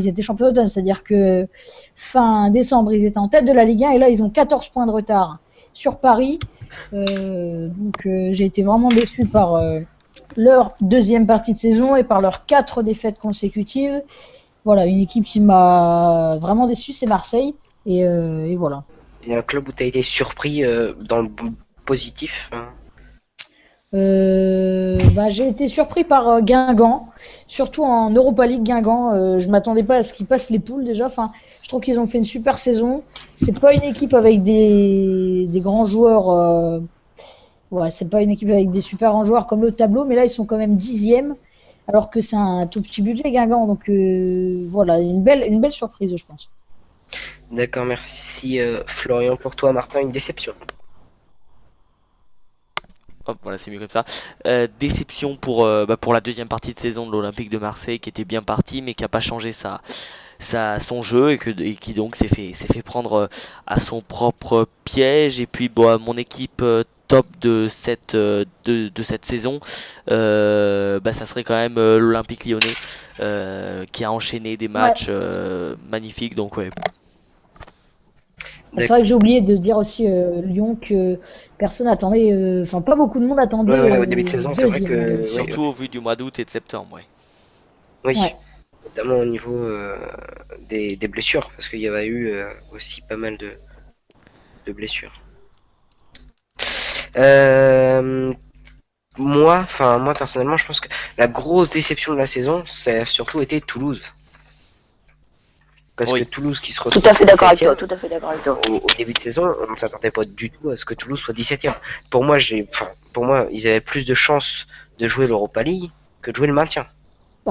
étaient champions d'automne, c'est-à-dire que fin décembre ils étaient en tête de la Ligue 1 et là ils ont 14 points de retard sur Paris. Donc j'ai été vraiment déçu par leur deuxième partie de saison et par leurs 4 défaites consécutives. Voilà, une équipe qui m'a vraiment déçu, c'est Marseille et voilà. Il y a un club où tu as été surpris dans le positif hein? J'ai été surpris par Guingamp, surtout en Europa League. Guingamp, je m'attendais pas à ce qu'ils passent les poules déjà. Enfin, je trouve qu'ils ont fait une super saison. C'est pas une équipe avec des grands joueurs. C'est pas une équipe avec des super grands joueurs comme le tableau, mais là ils sont quand même 10e, alors que c'est un tout petit budget Guingamp. Donc voilà, une belle surprise, je pense. D'accord, merci Florian. Pour toi, Martin, une déception? Hop, voilà, c'est mieux comme ça. Déception pour la deuxième partie de saison de l'Olympique de Marseille qui était bien parti mais qui n'a pas changé son jeu et qui donc s'est fait prendre à son propre piège. Et puis mon équipe top de cette saison, ça serait quand même l'Olympique Lyonnais qui a enchaîné des matchs magnifiques. Donc ouais. C'est vrai que j'ai oublié de dire aussi Lyon que personne attendait, enfin pas beaucoup de monde attendait. Au début de saison, c'est vrai que surtout au vu du mois d'août et de septembre, ouais. Oui, Ouais. notamment au niveau des blessures, parce qu'il y avait eu aussi pas mal de blessures. Moi personnellement, je pense que la grosse déception de la saison, ça a surtout été Toulouse. Parce que Toulouse qui se retrouve Tout à fait d'accord avec 17e, toi. Au début de saison, on ne s'attendait pas du tout à ce que Toulouse soit 17e. Pour moi, ils avaient plus de chances de jouer l'Europa League que de jouer le maintien.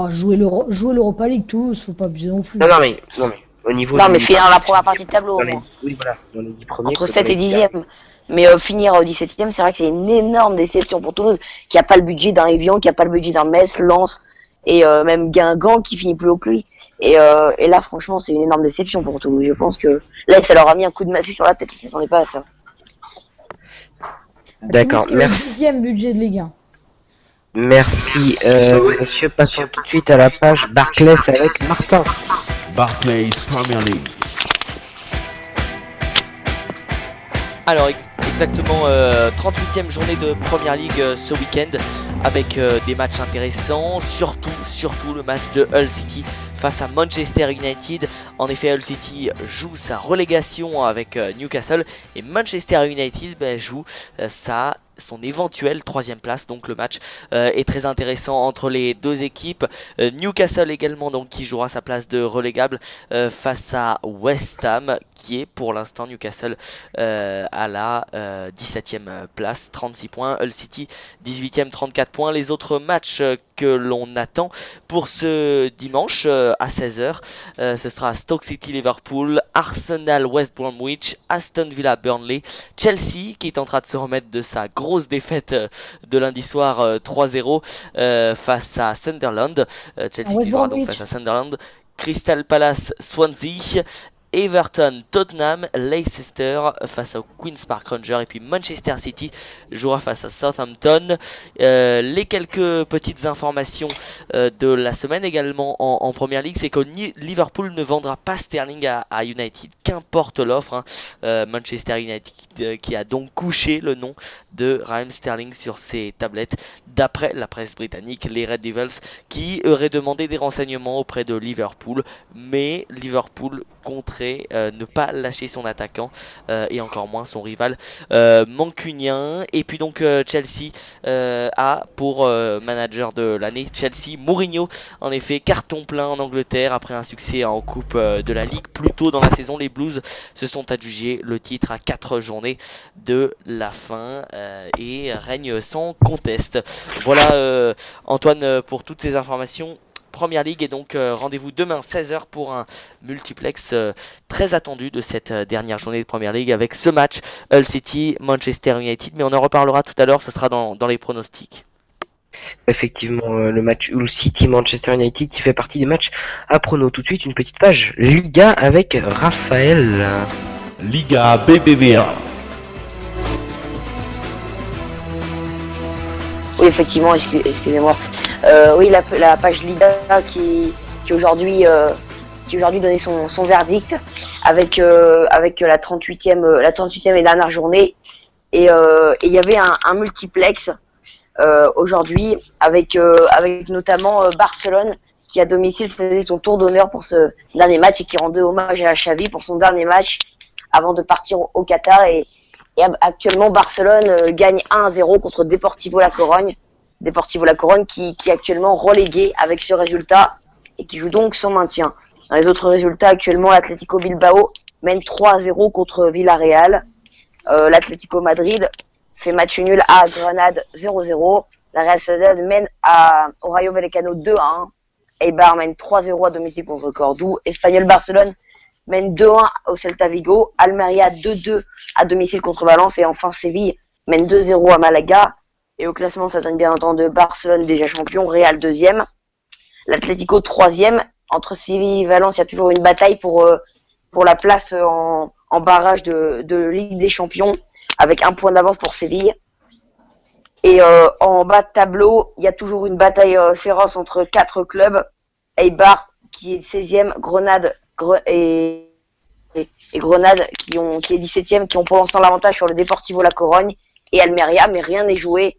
Jouer l'Europa League, Toulouse, faut pas abuser non plus. Non, mais au niveau. Non, mais finir la première partie de tableau. Oui, voilà, dans les 10 premiers. Entre 7 et 10e. Mais finir au 17e, c'est vrai que c'est une énorme déception pour Toulouse, qui a pas le budget d'un Evian, qui a pas le budget d'un Metz, Lens, et même Guingamp qui finit plus haut que lui. Et là, franchement, c'est une énorme déception pour Toulouse. Je pense que là, ça leur a mis un coup de massue sur la tête, ils s'attendaient pas à ça. D'accord, merci. 10e budget de Ligue 1. Merci, monsieur. Passons tout de suite à la page Barclays avec Martin. Barclays Premier League. Alors exactement 38e journée de Premier League ce week-end avec des matchs intéressants, surtout le match de Hull City face à Manchester United. En effet, Hull City joue sa relégation avec Newcastle et Manchester United joue sa son éventuelle troisième place. Donc le match est très intéressant entre les deux équipes. Newcastle également, donc qui jouera sa place de relégable face à West Ham, qui est pour l'instant Newcastle à la 17e place, 36 points. Hull City 18e, 34 points. Les autres matchs que l'on attend pour ce dimanche à 16h, ce sera Stoke City Liverpool, Arsenal West Bromwich, Aston Villa Burnley, Chelsea qui est en train de se remettre de sa grosse défaite de lundi soir 3-0 face à Sunderland. Chelsea qui jouera donc face à Sunderland. Crystal Palace Swansea, Everton, Tottenham, Leicester face au Queen's Park Rangers et puis Manchester City jouera face à Southampton. Les quelques petites informations de la semaine également en Première Ligue, c'est que Liverpool ne vendra pas Sterling à United, qu'importe l'offre. Manchester United qui a donc couché le nom de Raheem Sterling sur ses tablettes d'après la presse britannique, les Red Devils qui auraient demandé des renseignements auprès de Liverpool, mais Liverpool compterait ne pas lâcher son attaquant et encore moins son rival mancunien. Et puis donc Chelsea a pour manager de l'année Chelsea Mourinho, en effet carton plein en Angleterre après un succès en coupe de la Ligue. Plus tôt dans la saison, les Blues se sont adjugés le titre à 4 journées de la fin et règne sans conteste. Voilà Antoine pour toutes ces informations Première Ligue, et donc rendez-vous demain 16h pour un multiplex très attendu de cette dernière journée de Première Ligue avec ce match Hull City Manchester United, mais on en reparlera tout à l'heure, ce sera dans les pronostics. Effectivement, le match Hull City Manchester United qui fait partie des matchs à prono. Tout de suite une petite page Liga avec Raphaël. Liga BBVA. Oui, effectivement, excusez-moi. Oui, la page Liga qui aujourd'hui donnait son verdict avec la 38e et dernière journée, et il y avait un multiplex aujourd'hui avec notamment Barcelone qui à domicile faisait son tour d'honneur pour ce dernier match et qui rendait hommage à Xavi pour son dernier match avant de partir au Qatar, et actuellement Barcelone gagne 1-0 contre Deportivo La Corogne. Deportivo La Corogne qui est actuellement relégué avec ce résultat et qui joue donc son maintien. Dans les autres résultats, actuellement, l'Atlético Bilbao mène 3-0 contre Villarreal. L'Atlético Madrid fait match nul à Grenade 0-0. La Real Sociedad mène au Rayo Vallecano 2-1. Eibar mène 3-0 à domicile contre Cordoue. Espagnol Barcelone mène 2-1 au Celta Vigo. Almeria 2-2 à domicile contre Valence. Et enfin, Séville mène 2-0 à Malaga. Et au classement, ça donne bien entendu Barcelone déjà champion, Real 2e, l'Atlético 3e. Entre Séville et Valence, il y a toujours une bataille pour la place en barrage de Ligue des Champions, avec un point d'avance pour Séville. Et en bas de tableau, il y a toujours une bataille féroce entre 4 clubs. Eibar qui est 16e, Grenade et Grenade qui est 17e, qui ont pour l'instant l'avantage sur le Deportivo La Corogne, et Almeria, mais rien n'est joué.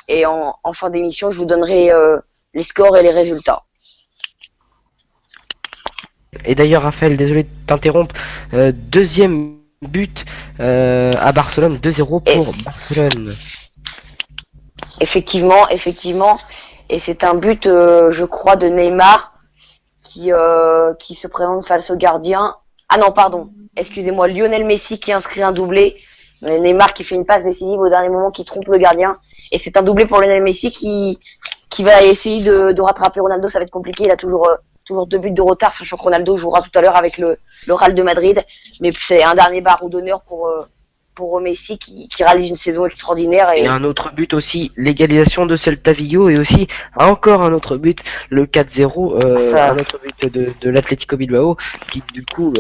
Et en fin d'émission, je vous donnerai les scores et les résultats. Et d'ailleurs, Raphaël, désolé de t'interrompre, deuxième but à Barcelone, 2-0 pour Barcelone. Effectivement, et c'est un but, je crois, de Neymar qui se présente face au gardien. Ah non, pardon, excusez-moi, Lionel Messi qui inscrit un doublé. Neymar qui fait une passe décisive au dernier moment qui trompe le gardien, et c'est un doublé pour Lionel Messi qui va essayer de rattraper Ronaldo. Ça va être compliqué, il a toujours 2 buts de retard, sachant que Ronaldo jouera tout à l'heure avec le Real de Madrid, mais c'est un dernier barreau d'honneur pour Messi qui réalise une saison extraordinaire. Et un autre but aussi, l'égalisation de Celta Vigo, et aussi encore un autre but, le 4-0, un autre but de l'Atlético Bilbao qui du coup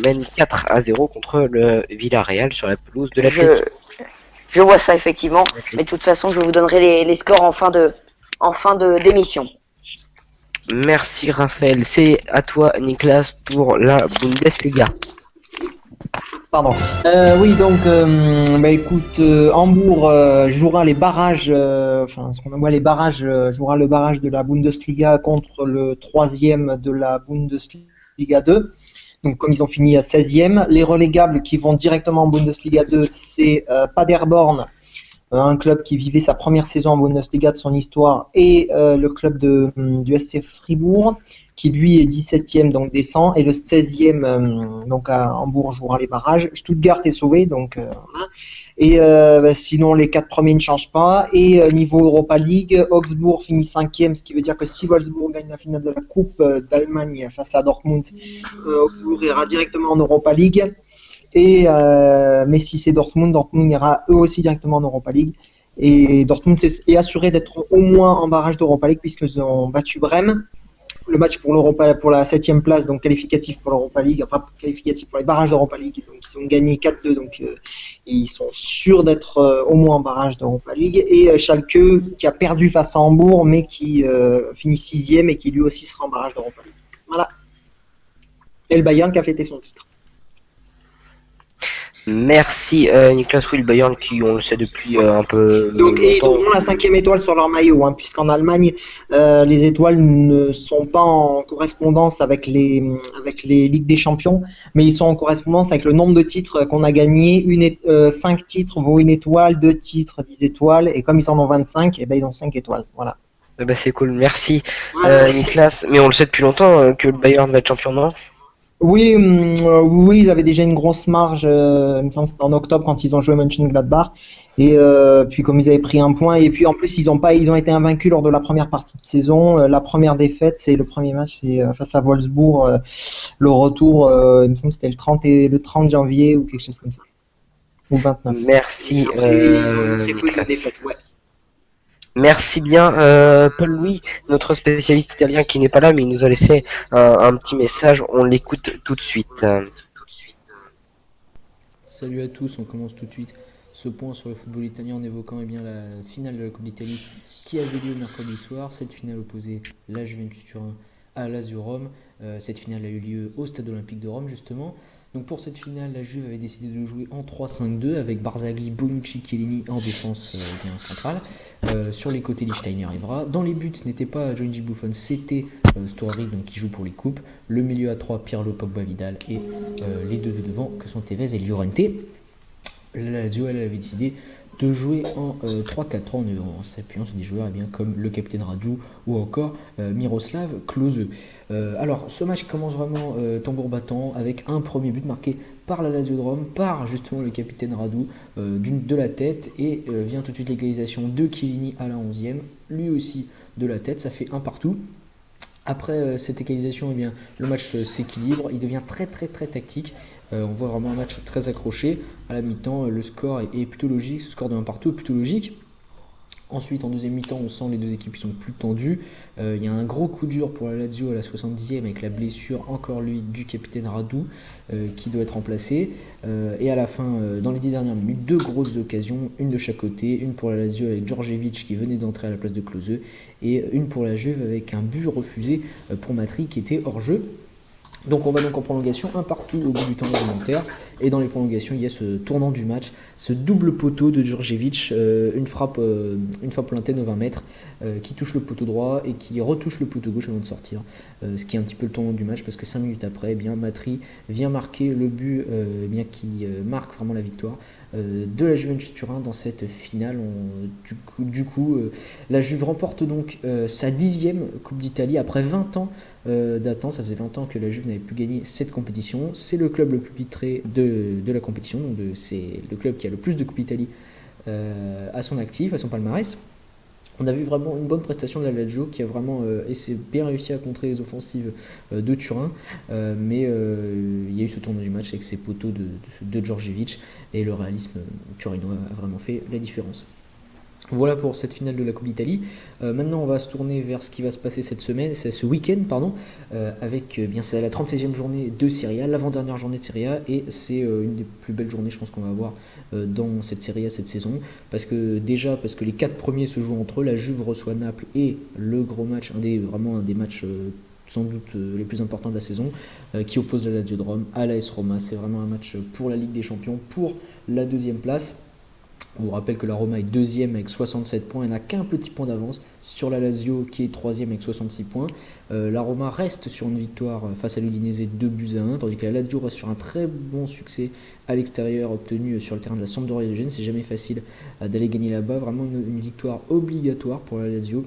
mène 4-0 contre le Villarreal sur la pelouse de l'Atlético. Je vois ça effectivement, mais de toute façon je vous donnerai les scores en fin d'émission. Merci Raphaël, c'est à toi Nicolas pour la Bundesliga. Pardon. Oui, donc, écoute, Hambourg jouera les barrages, jouera le barrage de la Bundesliga contre le 3e de la Bundesliga 2. Donc, comme ils ont fini à 16e, les relégables qui vont directement en Bundesliga 2, c'est Paderborn un club qui vivait sa première saison en Bundesliga de son histoire, et le club du SC Fribourg, qui lui est 17e, donc descend, et le 16e, donc à Hambourg jouera les barrages. Stuttgart est sauvé, donc voilà. Et sinon, les 4 premiers ne changent pas. Et niveau Europa League, Augsbourg finit 5e, ce qui veut dire que si Wolfsburg gagne la finale de la Coupe d'Allemagne face à Dortmund, Augsbourg ira directement en Europa League. Et mais si c'est Dortmund ira eux aussi directement en Europa League. Et Dortmund est assuré d'être au moins en barrage d'Europa League, puisqu'ils ont battu Brême. Le match pour la 7e place, donc qualificatif pour l'Europa League, enfin qualificatif pour les barrages d'Europa League, donc ils ont gagné 4-2, donc ils sont sûrs d'être au moins en barrage d'Europa League. Et Schalke, qui a perdu face à Hambourg, mais qui finit 6e et qui lui aussi sera en barrage d'Europa League. Voilà. Et le Bayern qui a fêté son titre. Merci Nicolas. Oui, le Bayern qui, on le sait depuis un peu Donc et ils longtemps. auront la 5e étoile sur leur maillot, puisqu'en Allemagne les étoiles ne sont pas en correspondance avec les Ligues des Champions, mais ils sont en correspondance avec le nombre de titres qu'on a gagnés. 5 titres vaut une étoile, 2 titres 10 étoiles, et comme ils en ont 25, et ben ils ont 5 étoiles. Voilà. C'est cool, merci Voilà. Nicolas. Mais on le sait depuis longtemps que le Bayern va être champion, non? Oui, oui, ils avaient déjà une grosse marge, il me semble que c'était en octobre quand ils ont joué Mönchengladbach. Et puis comme ils avaient pris un point, et puis en plus ils ont été invaincus lors de la première partie de saison. La première défaite, c'est le premier match, c'est face à Wolfsburg. Le retour, il me semble que c'était le 30 janvier ou quelque chose comme ça, ou 29. Merci Après, ils ont très peu Nicolas. de défaites, ouais. Merci bien Paul-Louis, notre spécialiste italien qui n'est pas là mais il nous a laissé un petit message, on l'écoute tout de suite. Salut à tous, on commence tout de suite ce point sur le football italien en évoquant la finale de la Coupe d'Italie qui avait lieu mercredi soir. Cette finale opposait la Juventus Turin à Lazio Rome. Cette finale a eu lieu au Stade Olympique de Rome justement. Donc pour cette finale, la Juve avait décidé de jouer en 3-5-2 avec Barzagli, Bonucci, Chiellini en défense bien centrale. Sur les côtés, Lichtsteiner arrivera. Dans les buts, ce n'était pas Gianluigi Buffon, c'était Storari, donc qui joue pour les coupes. Le milieu à 3, Pirlo, Pogba, Vidal, et les deux de devant que sont Tevez et Llorente. La Lazio, elle avait décidé de jouer en 3-4-3 en s'appuyant sur des joueurs bien comme le capitaine Radu ou encore Miroslav Klose. Alors ce match commence vraiment tambour battant avec un premier but marqué par la Lazio de Rome, par justement le capitaine Radu de la tête, et vient tout de suite l'égalisation de Chiellini à la 11e, lui aussi de la tête, ça fait un partout. Après cette égalisation, eh bien, le match s'équilibre, il devient très tactique. On voit vraiment un match très accroché. À la mi-temps, le score est plutôt logique, ce score de 1 partout est plutôt logique. Ensuite, en deuxième mi-temps, on sent les deux équipes qui sont plus tendues. Il y a un gros coup dur pour la Lazio à la 70e avec la blessure, encore lui, du capitaine Radu qui doit être remplacé. Et à la fin, dans les 10 dernières minutes, 2 grosses occasions, une de chaque côté, une pour la Lazio avec Djordjevic qui venait d'entrer à la place de Klose, et une pour la Juve avec un but refusé pour Matri qui était hors jeu. Donc on va donc en prolongation, un partout au bout du temps réglementaire, et dans les prolongations il y a ce tournant du match, ce double poteau de Djordjevic, une frappe lointaine aux 20 mètres qui touche le poteau droit et qui retouche le poteau gauche avant de sortir, ce qui est un petit peu le tournant du match parce que 5 minutes après, eh bien, Matri vient marquer le but qui marque vraiment la victoire de la Juventus Turin dans cette finale. Du coup, la Juve remporte donc sa 10e Coupe d'Italie après 20 ans d'attente. Ça faisait 20 ans que la Juve n'avait plus gagné cette compétition. C'est le club le plus titré de la compétition, donc c'est le club qui a le plus de Coupe d'Italie à son actif, à son palmarès. On a vu vraiment une bonne prestation de la Lazio qui a vraiment bien réussi à contrer les offensives de Turin, mais il y a eu ce tournoi du match avec ces poteaux de Djordjevic, et le réalisme turinois a vraiment fait la différence. Voilà pour cette finale de la Coupe d'Italie. Maintenant, on va se tourner vers ce qui va se passer ce week-end, avec c'est la 36e journée de Serie A, l'avant-dernière journée de Serie A, et c'est une des plus belles journées, je pense, qu'on va avoir dans cette Serie A cette saison, parce que les 4 premiers se jouent entre eux. La Juve reçoit Naples, et le gros match, un des matchs sans doute les plus importants de la saison, qui oppose la Lazio de Rome à l'AS Roma. C'est vraiment un match pour la Ligue des Champions, pour la 2e place. On vous rappelle que la Roma est deuxième avec 67 points et n'a qu'un petit point d'avance sur la Lazio qui est troisième avec 66 points. La Roma reste sur une victoire face à l'Udinese 2-1, tandis que la Lazio reste sur un très bon succès à l'extérieur obtenu sur le terrain de la Sampdoria de Gênes. C'est jamais facile d'aller gagner là-bas, vraiment une victoire obligatoire pour la Lazio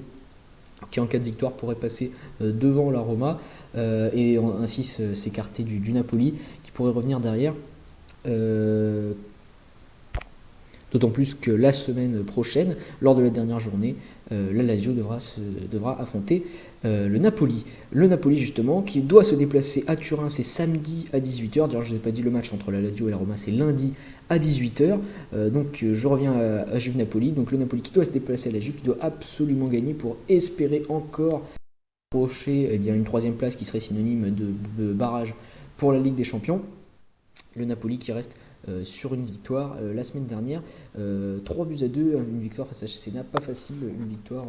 qui en cas de victoire pourrait passer devant la Roma et ainsi s'écarter du Napoli qui pourrait revenir derrière. D'autant plus que la semaine prochaine, lors de la dernière journée, la Lazio devra affronter le Napoli. Le Napoli justement qui doit se déplacer à Turin, c'est samedi à 18h. D'ailleurs je ne vous ai pas dit le match entre la Lazio et la Roma, c'est lundi à 18h. Donc je reviens à Juve Napoli. Donc le Napoli qui doit se déplacer à la Juve, qui doit absolument gagner pour espérer encore approcher une troisième place qui serait synonyme de barrage pour la Ligue des Champions. Le Napoli qui reste sur une victoire la semaine dernière, 3-2, une victoire face à Cesena, pas facile, une victoire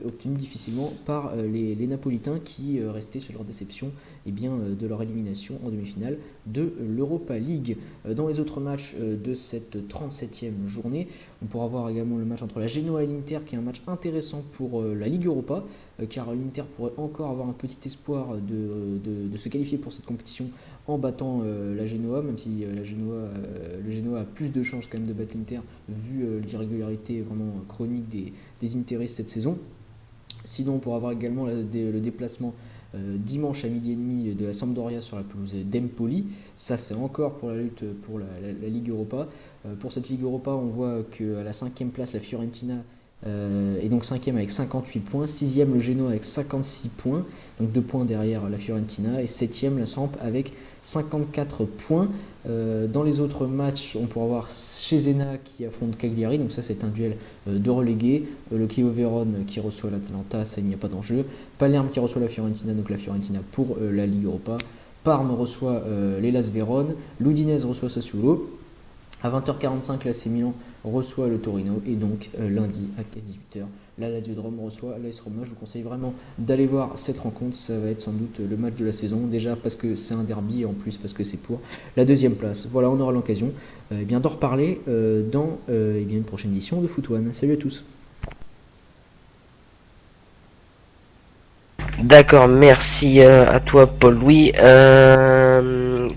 obtenue difficilement par les Napolitains qui restaient sur leur déception de leur élimination en demi-finale de l'Europa League. Dans les autres matchs de cette 37e journée, on pourra voir également le match entre la Genoa et l'Inter qui est un match intéressant pour la Ligue Europa, car l'Inter pourrait encore avoir un petit espoir de se qualifier pour cette compétition en battant la Genoa, même si le Genoa a plus de chances quand même de battre l'Inter vu l'irrégularité vraiment chronique des Interis cette saison. Sinon on pourra avoir également le déplacement dimanche à 12h30 de la Sampdoria sur la pelouse d'Empoli. Ça c'est encore pour la lutte pour la Ligue Europa. Pour cette Ligue Europa on voit qu'à la 5e place la Fiorentina et donc 5e avec 58 points, 6e le Genoa avec 56 points, donc 2 points derrière la Fiorentina, et 7e la Samp avec 54 points. Dans les autres matchs, on pourra voir Cesena qui affronte Cagliari, donc ça c'est un duel de relégués, le Chievo Vérone qui reçoit l'Atalanta, ça il n'y a pas d'enjeu, Palerme qui reçoit la Fiorentina, donc la Fiorentina pour la Ligue Europa, Parme reçoit l'Hellas Vérone, l'Udinese reçoit Sassuolo. À 20h45, l'AC Milan reçoit le Torino et donc lundi à 18h, la Lazio de Rome reçoit l'AS Roma. Je vous conseille vraiment d'aller voir cette rencontre, ça va être sans doute le match de la saison, déjà parce que c'est un derby et en plus parce que c'est pour la 2e place. Voilà, on aura l'occasion d'en reparler dans une prochaine édition de Foot One. Salut à tous. D'accord, merci à toi Paul-Louis.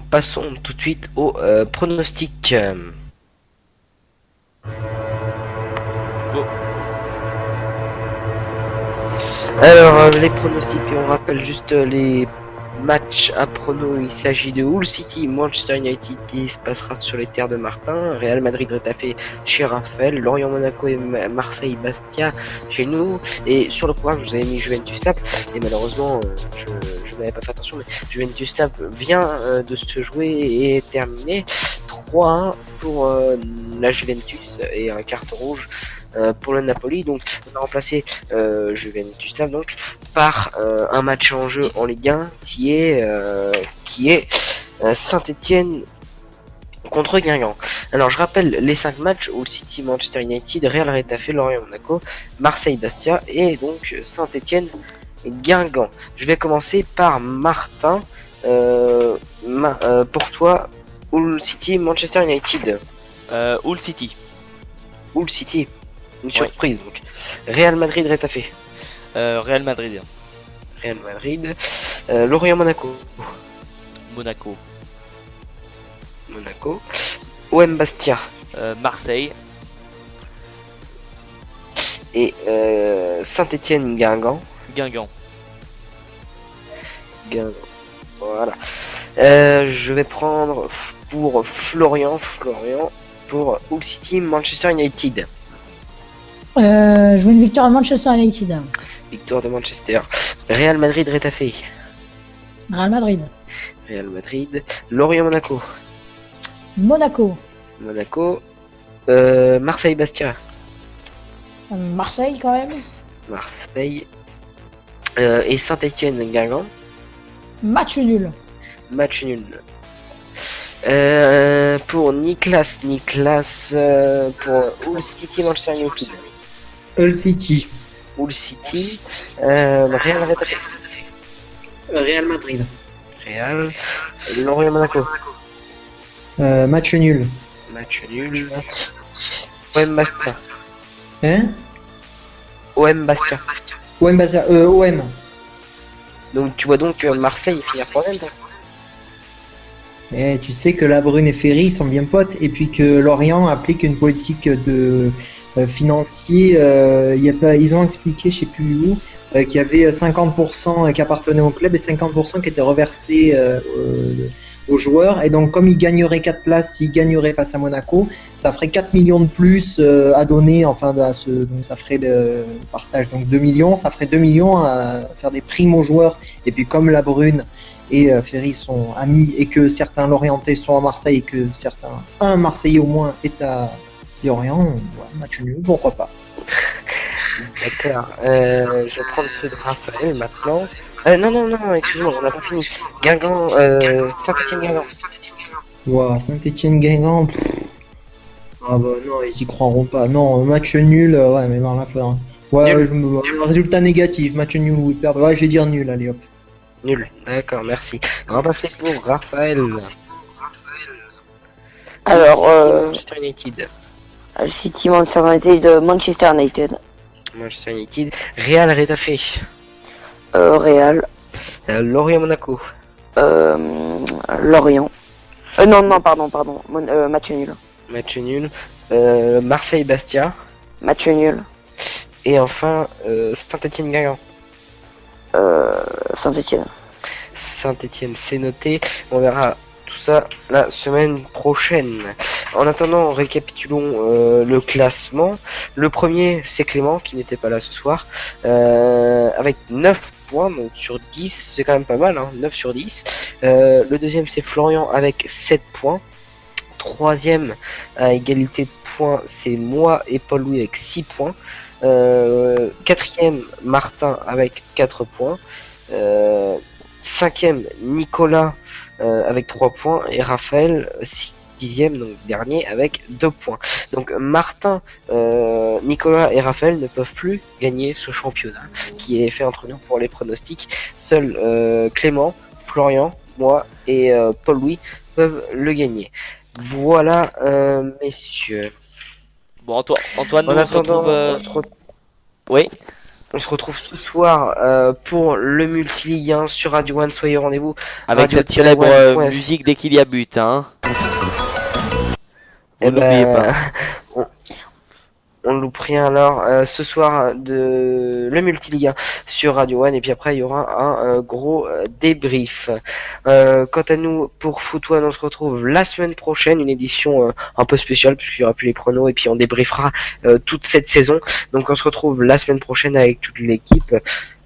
Passons tout de suite au pronostic. Go. Alors, les pronostics, on rappelle juste les matchs à prono. Il s'agit de Hull City, Manchester United qui se passera sur les terres de Martin, Real Madrid Retafe chez Raphaël, Lorient Monaco et Marseille Bastia chez nous. Et sur le programme, je vous avais mis Juventus Naples et malheureusement, je n'avais pas fait attention, mais Juventus Naples vient de se jouer et est terminé 3-1 pour la Juventus et un carton rouge pour le Napoli. Donc on a remplacé Juventus Naples donc par un match en jeu en Ligue 1 qui est Saint-Étienne contre Guingamp. Alors je rappelle les 5 matchs: Hull City, Manchester United, Real Retafe, Lorient Monaco, Marseille Bastia et donc Saint-Étienne Guingamp. Je vais commencer par Martin. Pour toi, Hull City, Manchester United. Hull City. Hull City. Une surprise donc. Real Madrid Retafe. Real Madrid. Real Madrid. Lorient Monaco. Monaco. Monaco. OM Bastia. Marseille. Et Saint-Étienne Guingamp. Guingamp. Guingamp. Voilà. Je vais prendre pour Florian pour Hull City Manchester United. Je veux une victoire à Manchester United. Victoire de Manchester. Real Madrid Retafe. Real Madrid. Real Madrid. Lorient Monaco. Monaco. Monaco. Marseille Bastia. Marseille quand même. Marseille. Et Saint-Étienne Guingamp. Match nul. Match nul. Pour Niklas pour Hull City Manchester United. Hull City. Hull City. Real Retafe. Real Madrid. Real. Lorient Monaco. Match nul. Match nul. OM Bastia. Hein? OM Bastia. OM Bastia, OM. Donc tu vois donc Marseille finir troisième. Et tu sais que La Brune et Ferry sont bien potes, et puis que Lorient applique une politique de financier. Ils ont expliqué, je sais plus où, qu'il y avait 50% qui appartenaient au club et 50% qui étaient reversés aux joueurs. Et donc, comme ils gagneraient 4 places, s'ils gagneraient face à Monaco, ça ferait 4 millions de plus à donner. Donc ça ferait le partage, donc 2 millions. Ça ferait 2 millions à faire des primes aux joueurs. Et puis, comme La Brune et Ferry sont amis et que certains Lorientais sont à Marseille et que un Marseillais au moins est à Lorient, voilà, match nul, pourquoi pas. D'accord. Je vais prendre ceux de Raphaël maintenant. Non, excuse-moi, on n'a pas fini. Guingamp, Saint-Etienne Guingamp. Ouah, Saint-Etienne-Guingamp. Ah bah non, ils y croiront pas. Non, match nul, ouais, mais non, là, faudra. Ouais, résultat négatif, match nul ou perdre. Ouais, je vais dire nul, allez hop. Nul, d'accord, merci. On va passer pour Raphaël. Alors, Manchester United. City, Manchester United, Manchester United, Manchester United. Real Retafe. Real, Lorient Monaco. Lorient. Non, pardon. Match nul. Match nul. Marseille Bastia. Match nul. Et enfin Saint-Etienne Guingamp. Saint-Etienne. Saint-Etienne, c'est noté. On verra tout ça la semaine prochaine. En attendant, récapitulons le classement. Le premier, c'est Clément, qui n'était pas là ce soir, avec 9 points, donc sur 10, c'est quand même pas mal, hein, 9 sur 10. Le deuxième, c'est Florian, avec 7 points. Troisième, à égalité de points, c'est moi et Paul-Louis avec 6 points. Quatrième, Martin avec 4 points. Cinquième, Nicolas avec 3 points. Et Raphaël, sixième, donc dernier, avec 2 points. Donc Martin, Nicolas et Raphaël ne peuvent plus gagner ce championnat qui est fait entre nous pour les pronostics. Seuls Clément, Florian, moi et Paul-Louis peuvent le gagner. Voilà, messieurs. Bon, Antoine, nous En on se attendant, retrouve. Oui. on se retrouve ce soir pour le Multiligue 1 sur Radio One. Soyez au rendez-vous. Avec cette célèbre musique dès qu'il y a but, hein. Vous n'oubliez pas. On loupe rien alors ce soir de le Multiligue 1 sur Radio One, et puis après il y aura un gros débrief. Quant à nous pour Foot One, on se retrouve la semaine prochaine, une édition un peu spéciale puisqu'il y aura plus les pronos et puis on débriefera toute cette saison. Donc on se retrouve la semaine prochaine avec toute l'équipe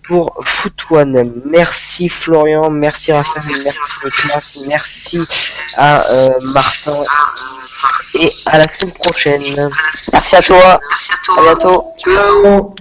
pour Foot One. Merci Florian, merci Raphaël, merci Nicolas, merci à Martin et à la semaine prochaine. Merci à toi. À bientôt. Ciao.